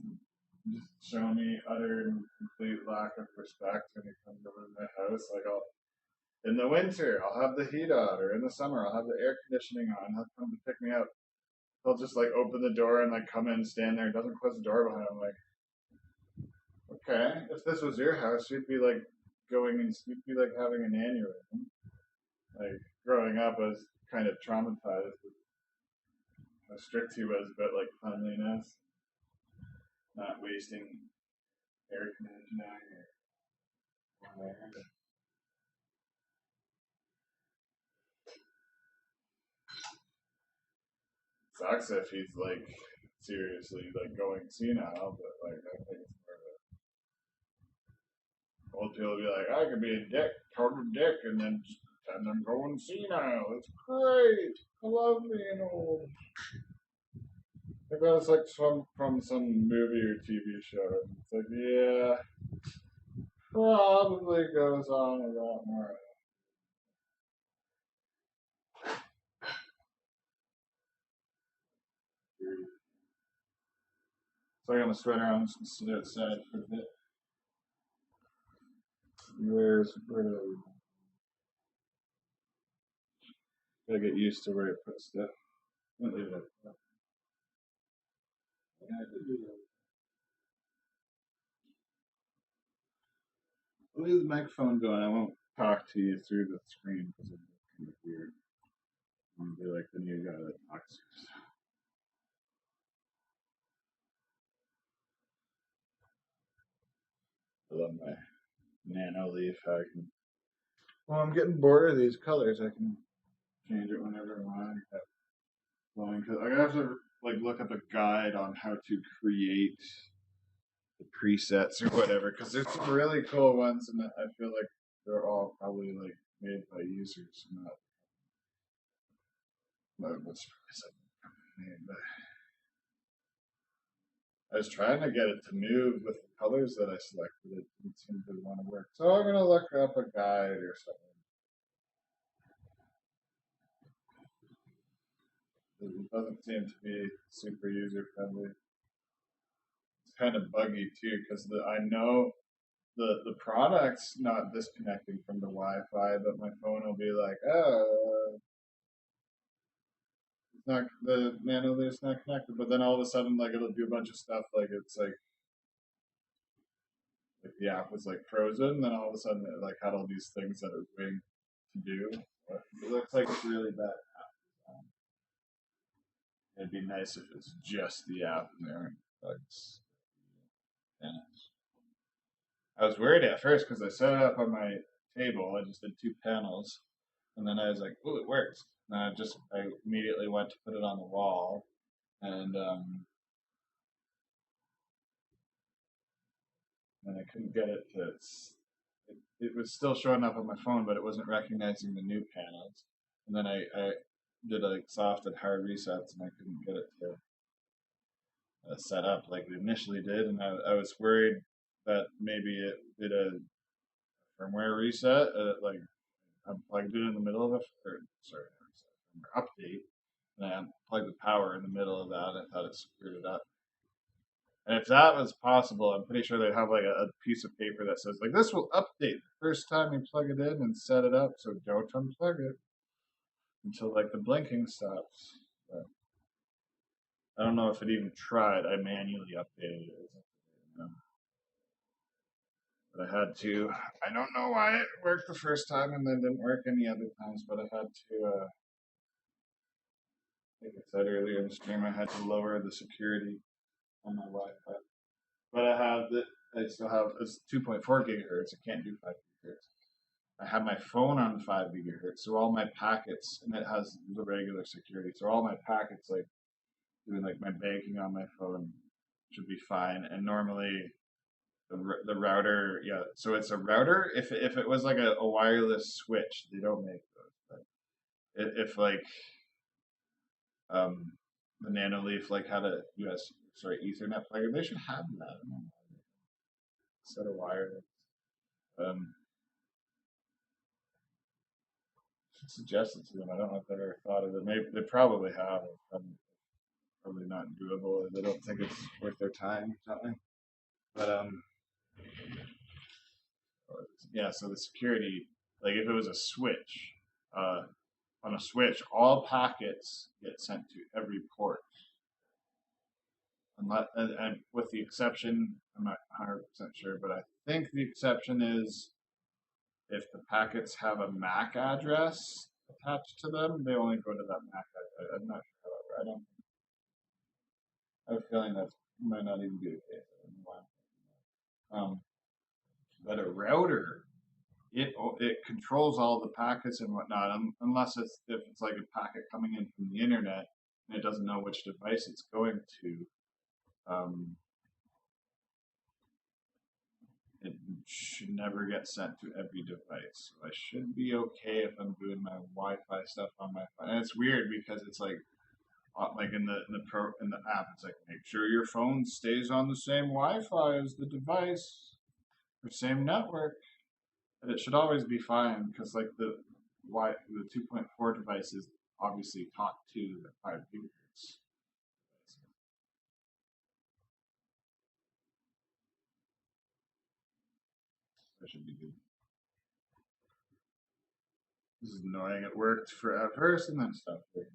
just shown me utter and complete lack of respect when he comes over to my house. Like in the winter, I'll have the heat on, or in the summer, I'll have the air conditioning on. He'll come to pick me up. He'll just like open the door and like come in, stand there, doesn't close the door behind him. I'm like, okay, if this was your house, you'd be like you'd be like having an aneurysm. Like growing up, I was kind of traumatized with how strict he was about like cleanliness, not wasting air conditioning or whatever. Sucks if he's like seriously like going senile, but like I think it's more of a old people be like, I could be a dick, total dick, and then just pretend I'm going senile. It's great. I love being old. I think that was like from some movie or TV show. It's like, yeah, probably goes on a lot more. So I got my sweater on. I'm just gonna sit outside for a bit. Where do I gotta get used to where I put stuff. I'm gonna leave it at that. Yeah, I could do that. I'll leave the microphone going. I won't talk to you through the screen because it's kind of weird. I'm gonna be like the new guy that talks. I love my nano leaf. I can. Well, I'm getting bored of these colors. I can change it whenever I want. I have to like look up a guide on how to create the presets or whatever because there's some really cool ones, and I feel like they're all probably like made by users, not what's made by. I was trying to get it to move with the colors that I selected. It didn't seem to want to work. So I'm gonna look up a guide or something. It doesn't seem to be super user friendly. It's kind of buggy too because I know the product's not disconnecting from the Wi-Fi, but my phone will be like, oh, it's not the nano leaf's not connected. But then all of a sudden, like it'll do a bunch of stuff, like it's like the app was like frozen. Then all of a sudden, it like had all these things that it was waiting to do. But it looks like it's really bad. It'd be nice if it's just the app and there aren't bugs. I was worried at first because I set it up on my table. I just did 2 panels, and then I was like, "Ooh, it works!" And I immediately went to put it on the wall, and I couldn't get it to. It was still showing up on my phone, but it wasn't recognizing the new panels. And then I did like soft and hard resets, and I couldn't get it to set up like it initially did. And I was worried that maybe it did a firmware reset, like I plugged it in the middle of firmware update, and I unplugged the power in the middle of that. I thought it screwed it up. And if that was possible, I'm pretty sure they'd have like a piece of paper that says like this will update the first time you plug it in and set it up, so don't unplug it until like the blinking stops. But I don't know if it even tried. I manually updated it. But I had to. I don't know why it worked the first time and then didn't work any other times. But I had to. Like I said earlier in the stream, I had to lower the security on my Wi-Fi. But I have I still have it's 2.4 gigahertz. I can't do 5 gigahertz. I have my phone on 5 gigahertz, so all my packets, and it has the regular security. So all my packets, like doing like my banking on my phone, should be fine. And normally the router, yeah. So it's a router. If it was like a wireless switch, they don't make those. But if like the Nanoleaf like had a Ethernet plugger, they should have that instead of wireless. Um, should suggest it to them. I don't know if they've ever thought of it. Maybe they probably have. Probably not doable. They don't think it's worth their time or something. But yeah. So the security, like if it was a switch, on a switch, all packets get sent to every port. And with the exception, I'm not 100% sure, but I think the exception is if the packets have a MAC address attached to them, they only go to that MAC address. I'm not sure, however. I have a feeling that might not even be the case. But a router, it controls all the packets and whatnot, unless if it's like a packet coming in from the internet and it doesn't know which device it's going to. It should never get sent to every device. So I should be okay if I'm doing my Wi-Fi stuff on my phone. And it's weird because it's like in the app, it's like make sure your phone stays on the same Wi-Fi as the device, or same network, and it should always be fine because like the 2.4 devices obviously talk to the 5 gigahertz. That should be good. This is annoying. It worked for first and then stopped working.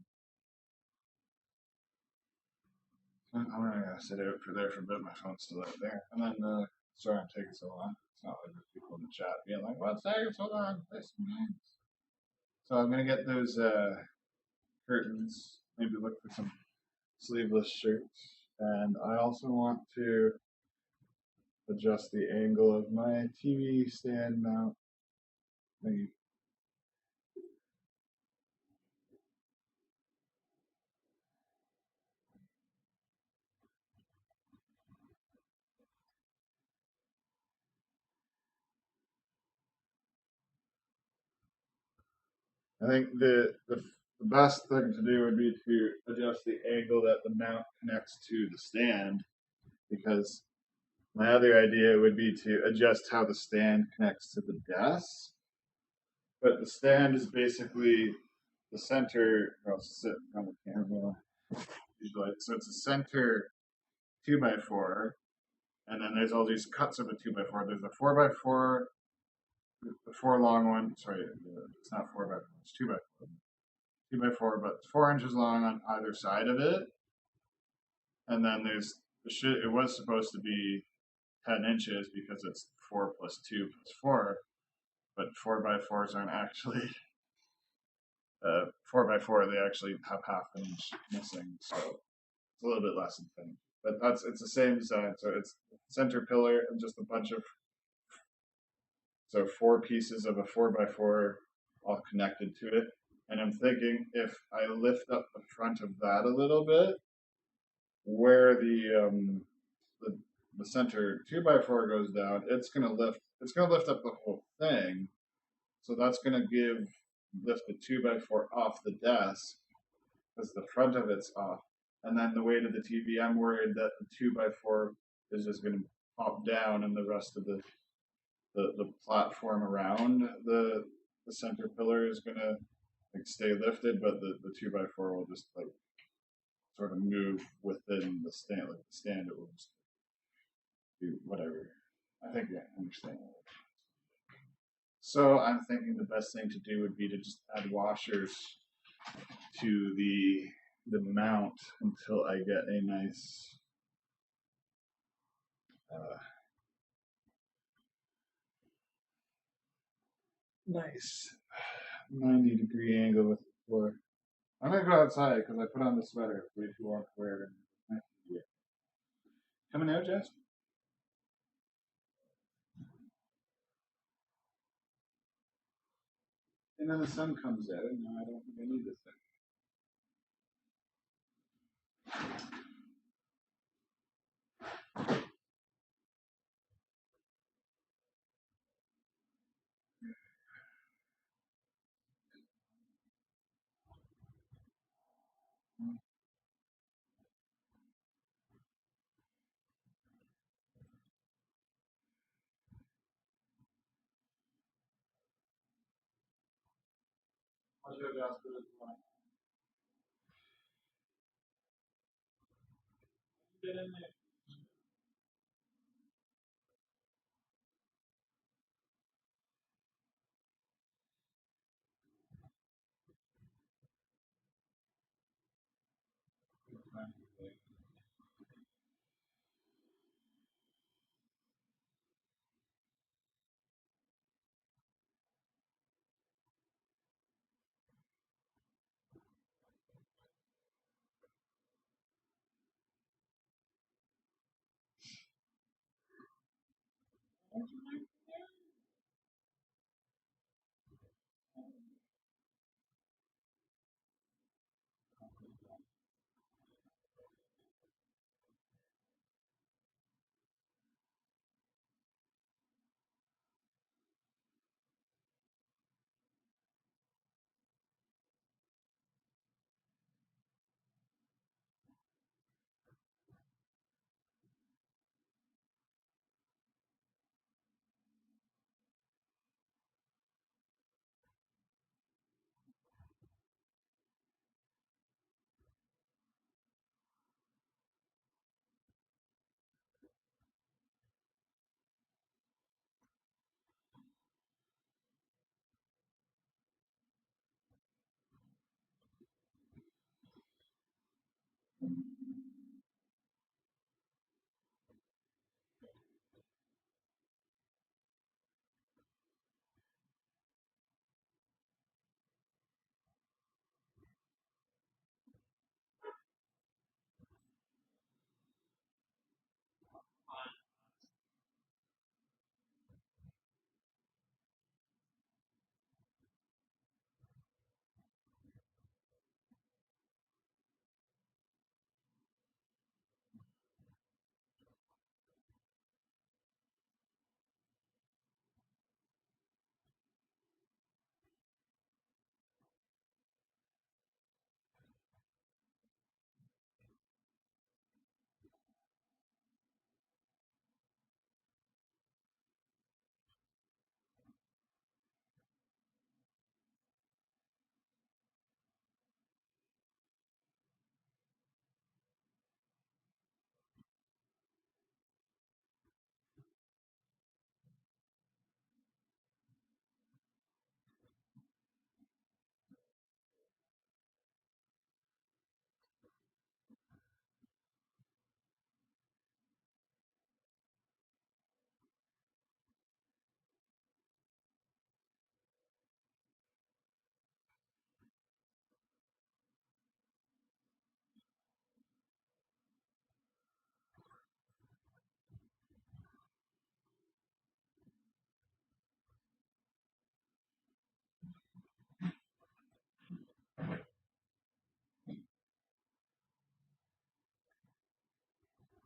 I'm gonna sit out for there for a bit. My phone's still out there, and then sorry I'm taking so long. It's not like there's people in the chat being like, "What's taking so long? Play some games." So I'm gonna get those curtains. Maybe look for some sleeveless shirts, and I also want to adjust the angle of my TV stand mount. Maybe. I think the best thing to do would be to adjust the angle that the mount connects to the stand, because my other idea would be to adjust how the stand connects to the desk. But the stand is basically the center. I'll sit on the camera usually. So it's a center 2x4, and then there's all these cuts of a 2x4. There's a 4x4, the 4 long one. Sorry, it's not 4x4. It's 2x4. 2x4, but 4 inches long on either side of it. And then it was supposed to be 10 inches because it's 4 plus 2 plus 4, but 4x4s aren't actually 4x4. They actually have half an inch missing, so it's a little bit less than 10. But it's the same design. So it's center pillar and just a bunch of 4 pieces of a 4x4 all connected to it. And I'm thinking if I lift up the front of that a little bit, where the center 2x4 goes down, it's gonna lift up the whole thing. So that's gonna lift the 2x4 off the desk because the front of it's off. And then the weight of the TV, I'm worried that the 2x4 is just gonna pop down and the rest of the platform around the center pillar is gonna like stay lifted, but the 2x4 will just like sort of move within the stand. Like the stand, it will just do whatever. I think you understand. So I'm thinking the best thing to do would be to just add washers to the mount until I get a nice nice 90-degree angle with the floor. I'm gonna go outside because I put on the sweater. It's way too warm to wear. Coming out, Jess? And then the sun comes out, and now I don't think I need this thing. I'll show Jasper this one. Get in there.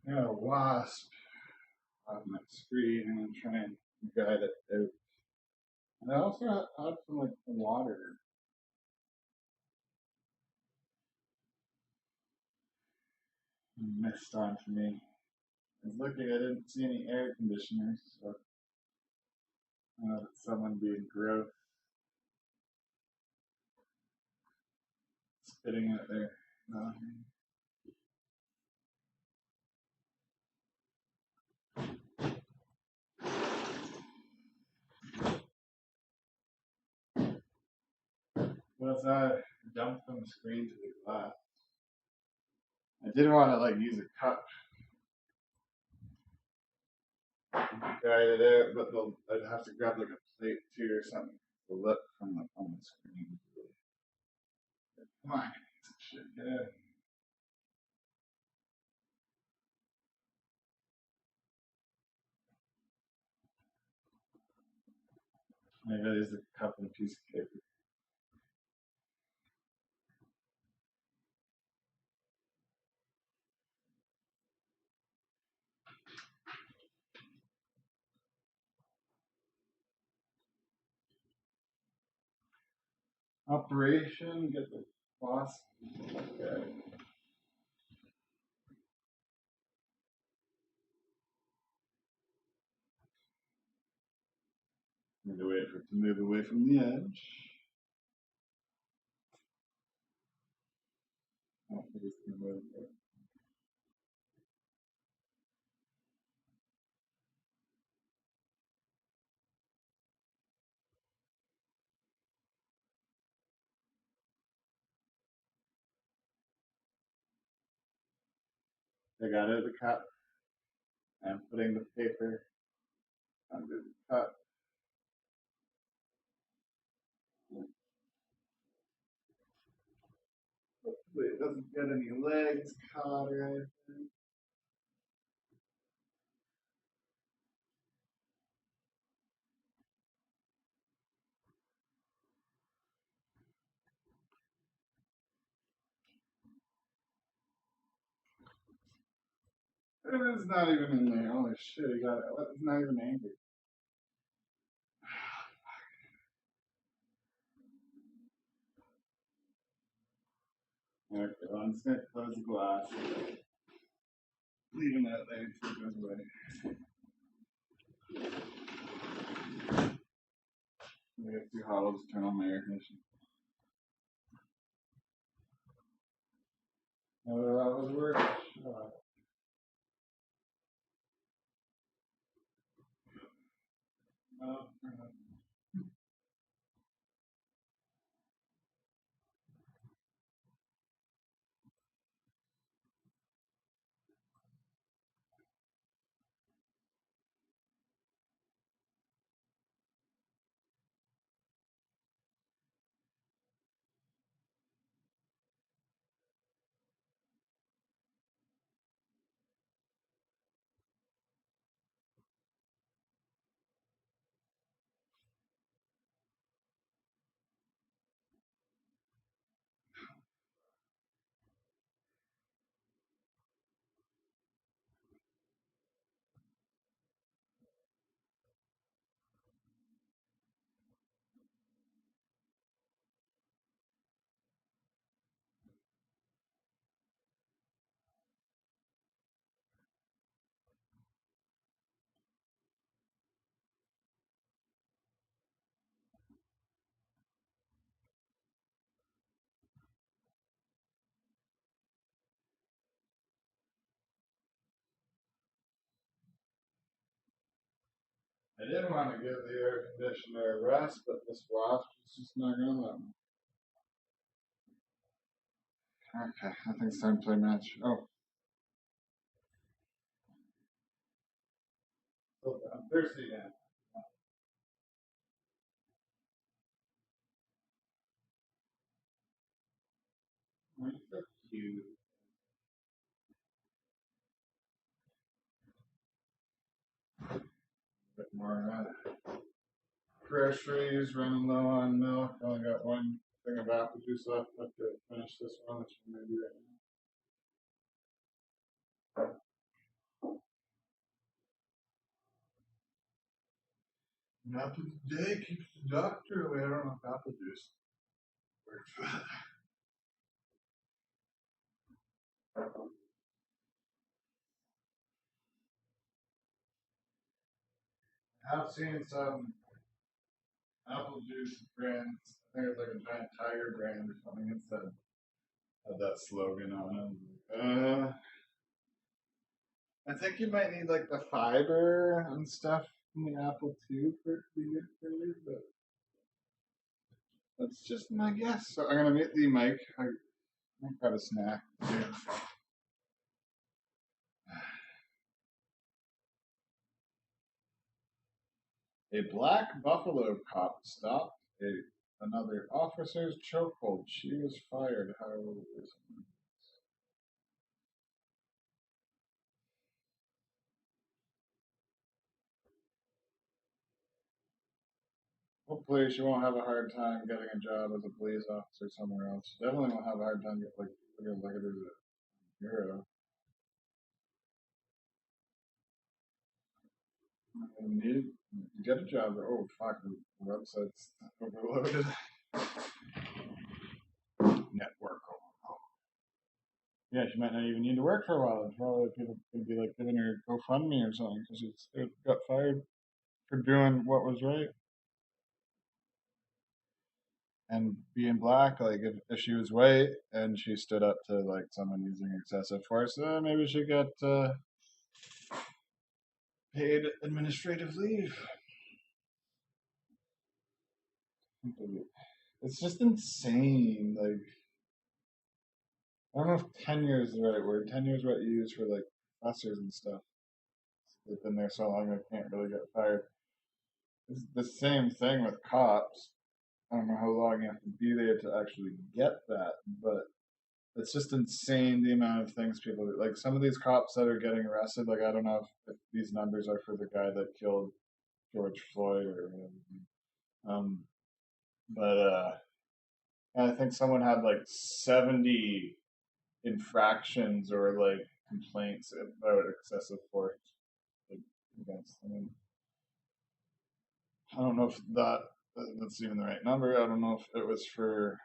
Yeah, a wasp on my screen, and I'm trying to guide it out. And I also have some like water mist onto me. I was looking, I didn't see any air conditioners, so it's someone being gross, spitting out there. No. What's that? Dumped from the screen to the glass. I didn't want to like use a cup to guide it out, but I'd have to grab like a plate too or something to look from on the screen. Come on, shit, get out. Maybe I use a cup and a piece of paper. Operation, get the boss. Okay. Need to wait for it to move away from the edge. I don't think it's gonna move there. I got out of the cup. I'm putting the paper under the cup. Hopefully it doesn't get any legs caught or anything. It's not even in there. Holy shit, he got it. It's not even angry. Okay, well, I'm just gonna close the glass. Leaving that there until it goes away. When it gets too hot, I'll just turn on my air conditioning. Oh, that was work. No. I didn't want to give the air conditioner a rest, but this wasp is just not gonna let me. Okay, I think it's time to play match. Oh. I'm thirsty again. Oh, you're so cute. Bit more groceries, running low on milk. Only got one thing of apple juice left. Have to finish this one, which I'm gonna do right now. Apple today keeps the doctor away. I don't know if apple juice works for that. I've seen some apple juice brands. I think it's like a giant tiger brand or something. It said had that slogan on it. I think you might need like the fiber and stuff in the apple too for it to be good for you, but that's just my guess. So I'm gonna meet the Mike. I might grab a snack. A black buffalo cop stopped another officer's chokehold. She was fired. However, hopefully she won't have a hard time getting a job as a police officer somewhere else. Definitely won't have a hard time getting like it as a hero. You need to get a job. Oh fuck, the website's overloaded. Network. Yeah, she might not even need to work for a while. Probably people could be like giving her GoFundMe or something because it got fired for doing what was right and being black. Like if she was white and she stood up to like someone using excessive force, maybe she got paid administrative leave. It's just insane. Like I don't know if tenure is the right word. Tenure is what you use for like professors and stuff. They've been there so long they can't really get fired. It's the same thing with cops. I don't know how long you have to be there to actually get that, but it's just insane the amount of things people do. Like some of these cops that are getting arrested. Like I don't know if these numbers are for the guy that killed George Floyd or whatever. But I think someone had like 70 infractions or like complaints about excessive force like, against them. I don't know if that's even the right number. I don't know if it was for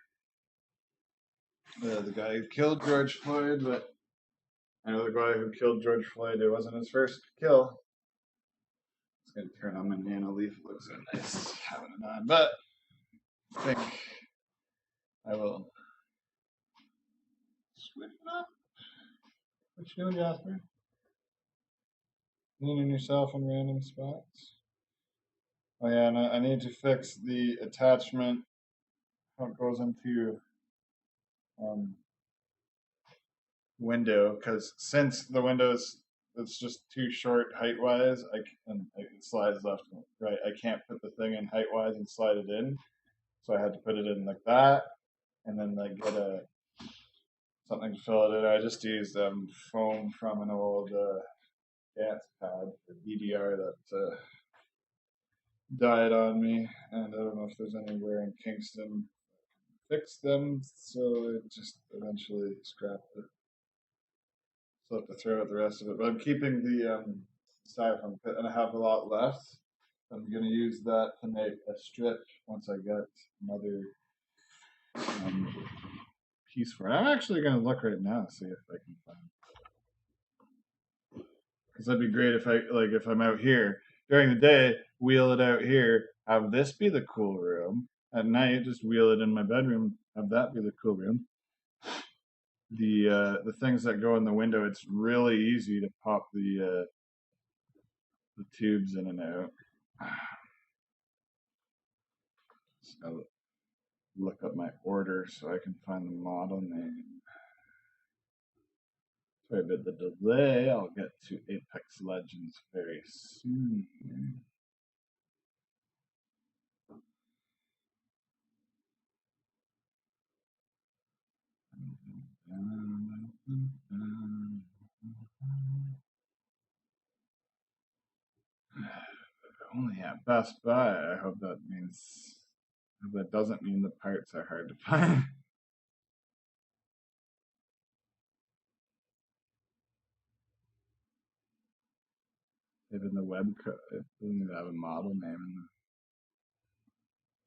the guy who killed George Floyd, but I know the guy who killed George Floyd. It wasn't his first kill. It's gonna turn on my nano leaf. It looks so nice having it on, but I think I will switch it up. What you doing, Jasper? Leaning yourself in random spots. Oh yeah, and I need to fix the attachment. How it goes into um, window because since the windows it's just too short height wise, it slides left and right. I can't put the thing in height wise and slide it in, so I had to put it in like that, and then like get a something to fill it in. I just used foam from an old dance pad for DDR that died on me, and I don't know if there's anywhere in Kingston fix them, so I just eventually scrapped it. So I have to throw out the rest of it. But I'm keeping the styrofoam pit, and I have a lot left. I'm going to use that to make a strip once I get another piece for it. I'm actually going to look right now, see if I can find. Because that'd be great if if I'm out here during the day, wheel it out here, have this be the cool room. At night, just wheel it in my bedroom, have that be the cool room. The things that go in the window, it's really easy to pop the tubes in and out. So I'll look up my order so I can find the model name. Sorry about the delay. I'll get to Apex Legends very soon. Only at Best Buy. I hope that means. I hope that doesn't mean the parts are hard to find. Even the web code, it doesn't even have a model name in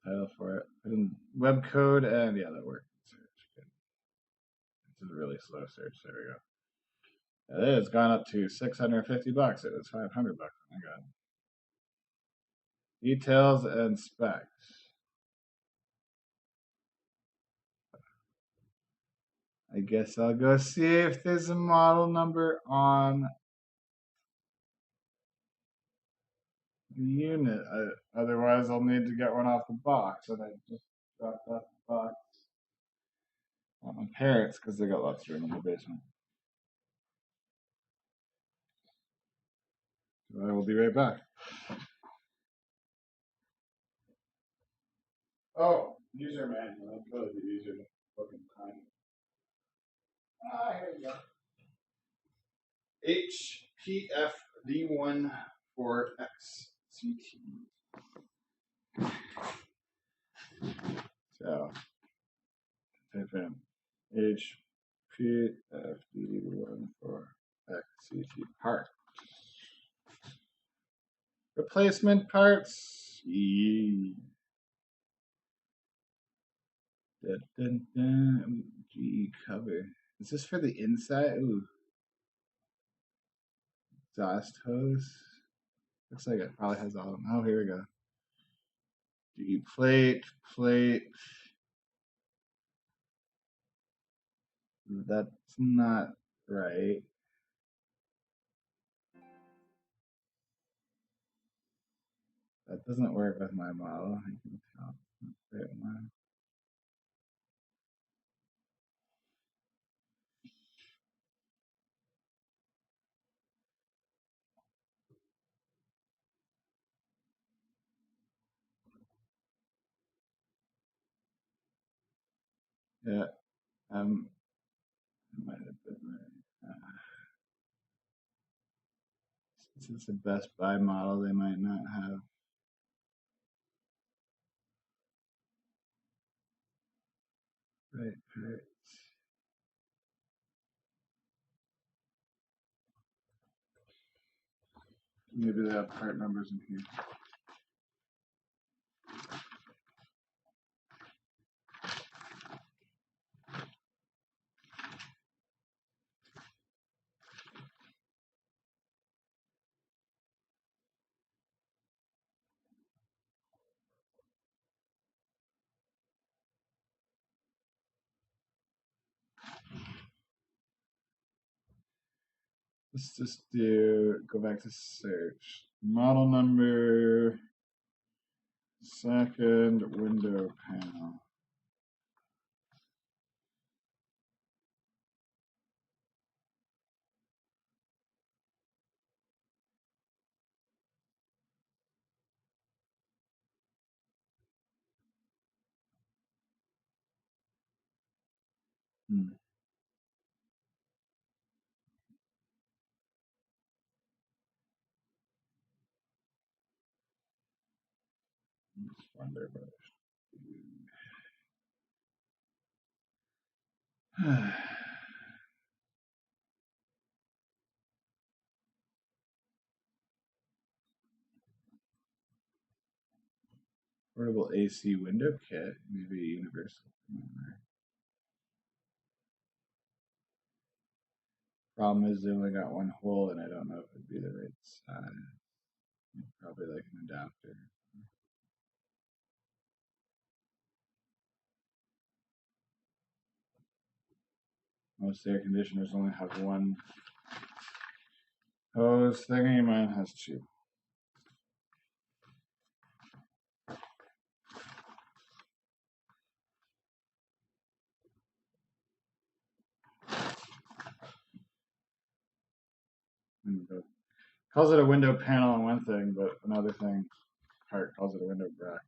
the title for it. Put in web code, and yeah, that worked. Search. Good. It's a really slow search. There we go. It's gone up to $650. It was $500. Oh my god. Details and specs. I guess I'll go see if there's a model number on the unit. Otherwise, I'll need to get one off the box, and I just dropped off the box at my parents because they got lots of room in the basement. So I will be right back. Oh, user manual. That'd probably be easier to fucking find. Here we go. HPFD14XCT. So, type in HPFD14XCT part. Replacement parts. Dun, dun, dun. GE cover. Is this for the inside? Ooh, exhaust hose. Looks like it probably has all of them. Oh, here we go. GE plate, plate. That's not right. That doesn't work with my model. I can tell. Right one. Yeah, it might have been right. This is a Best Buy model. They might not have. Right, right. Maybe they have part numbers in here. Let's just go back to search. Model number, second window panel. Hmm. Just wonder about. Portable AC window kit, maybe universal. Problem is they only got one hole, and I don't know if it'd be the right size. Probably like an adapter. Most air conditioners only have one hose thingy. Mine has two. Calls it a window panel on one thing, but another thing, part calls it a window bracket.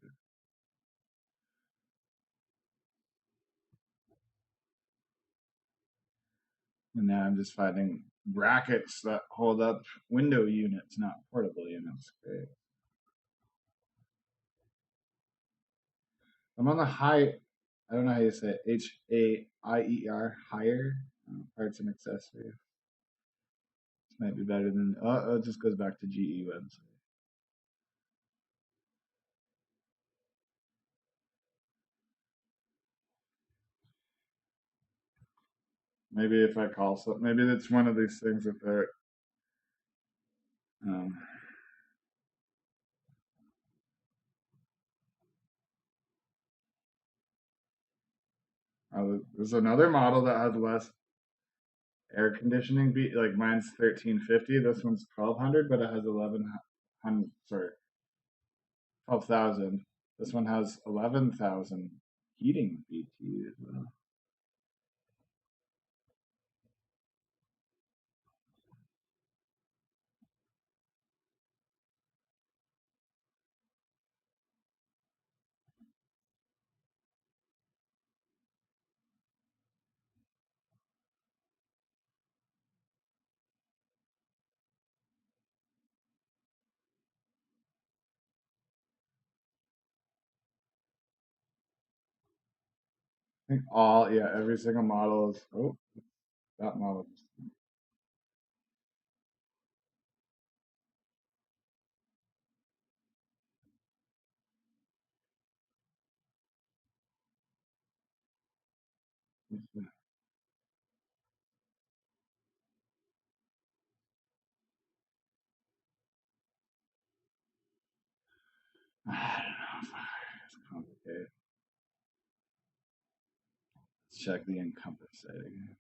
And now I'm just finding brackets that hold up window units, not portable units. Great. I'm on the high, I don't know how you say it, HAIER, higher parts and accessories. This might be better than, it just goes back to GE website. Maybe if I call, so maybe it's one of these things that they're, there's another model that has less air conditioning beat, like mine's 1350, this one's 1200, but it has 1100, sorry, 12,000. This one has 11,000 heating BT as well. I think every single model is, that model. I don't know. It's complicated. Let's check the Encompass site again.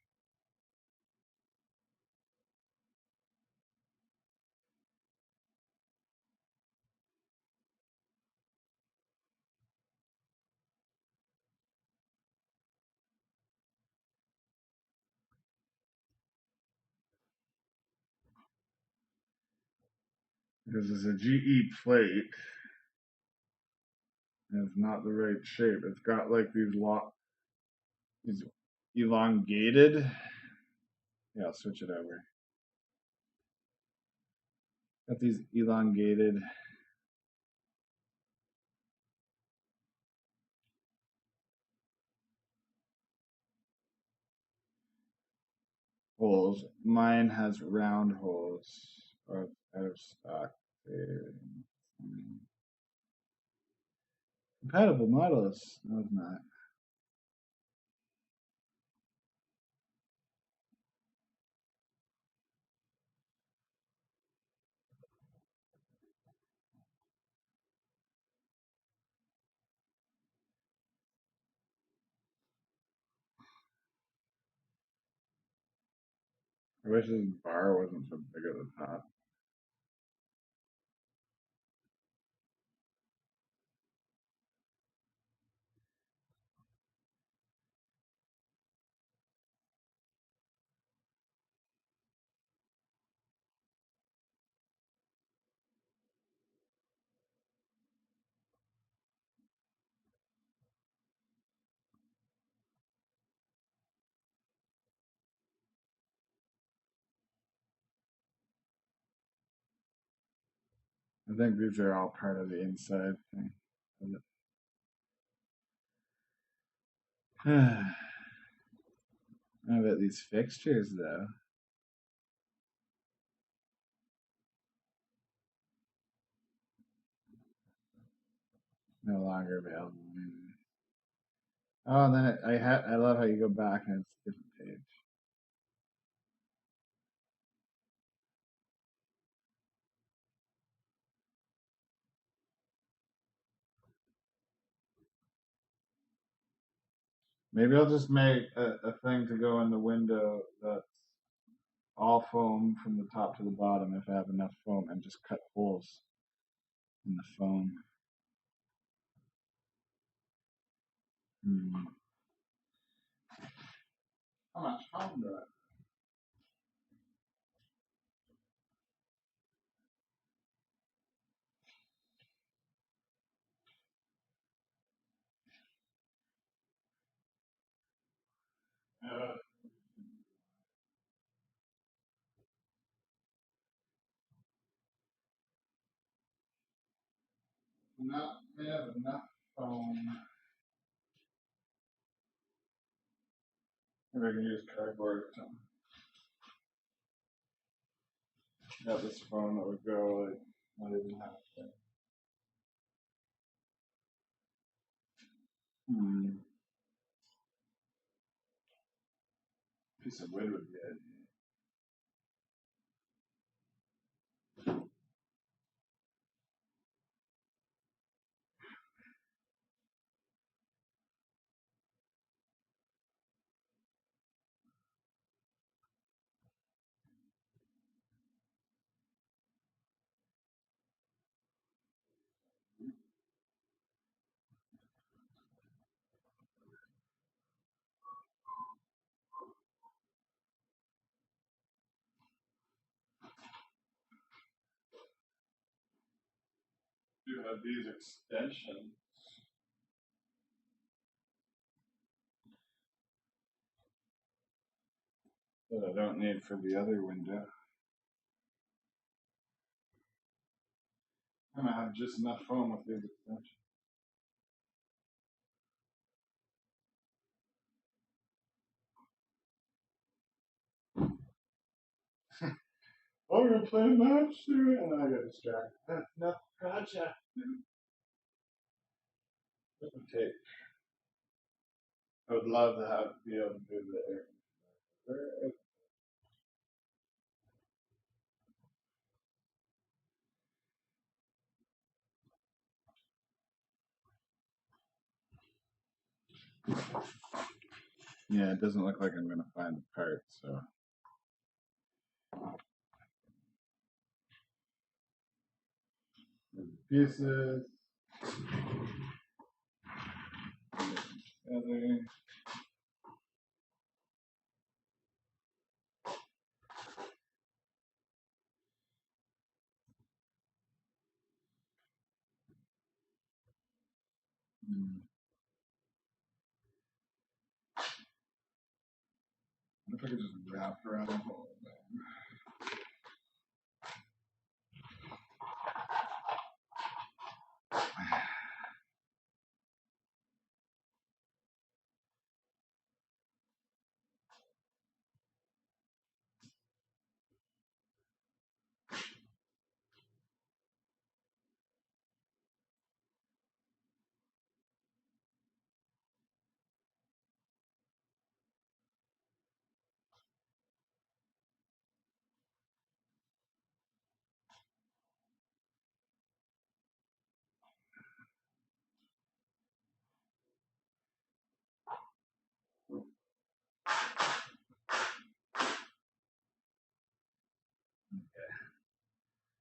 Because it's a GE plate. And it's not the right shape. It's got like these elongated. Yeah, I'll switch it over. Got these elongated holes. Mine has round holes. Or it's out of stock. Compatible Nautilus. No, it's not. I wish this bar wasn't so big at the top. I think these are all part of the inside thing. How about these fixtures, though? No longer available. Oh, and then I love how you go back and it's a different page. Maybe I'll just make a thing to go in the window that's all foam from the top to the bottom if I have enough foam and just cut holes in the foam. Hmm. How much foam do I have? Not have enough foam. Maybe I can use cardboard or something. Got this foam that would go like not even half there. Piece of wood would be ideal. Do have these extensions that I don't need for the other window. I'm gonna have just enough foam with these extensions. Oh, we're gonna play a match through it, and then I got distracted. That's enough project. Different tape. I would love to be able to do the air. Yeah, it doesn't look like I'm gonna find the part, so. Pieces. Together. What if I could just wrap around the whole thing?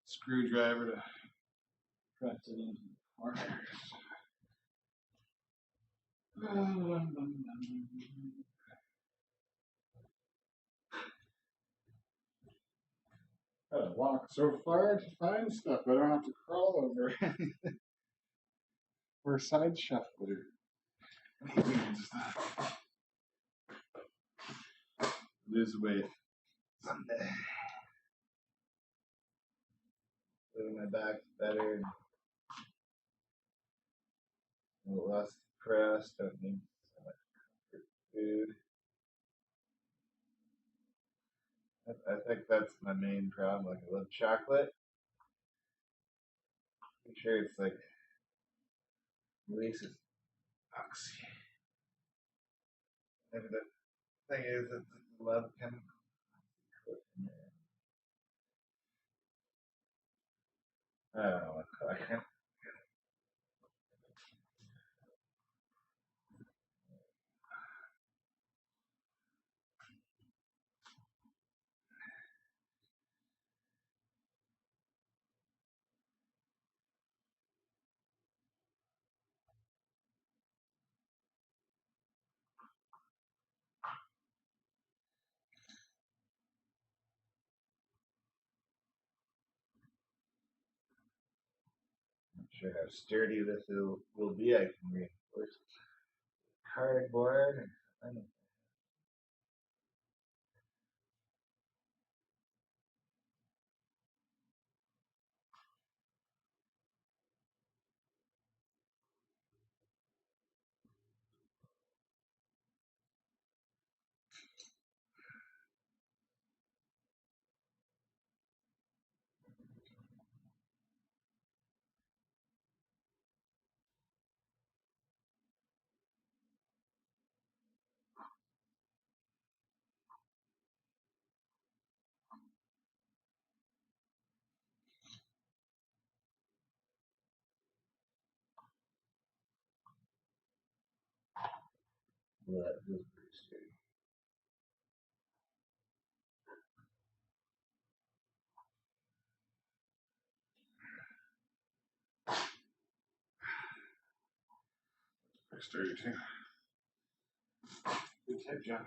Screwdriver to press it into the corners. Gotta walk so far to find stuff. I don't have to crawl over anything. Or side shuffler. Lose weight someday. So my back's better. Less depressed. Don't need so much food. I think that's my main problem. Like I love chocolate. I'm sure it's like releases oxy. And the thing is, it's a love chemical. I don't know what I can't. Not sure how sturdy this will be. I can reinforce cardboard. I don't know. Well, that feels pretty sturdy. Pretty sturdy too. Good tip, John.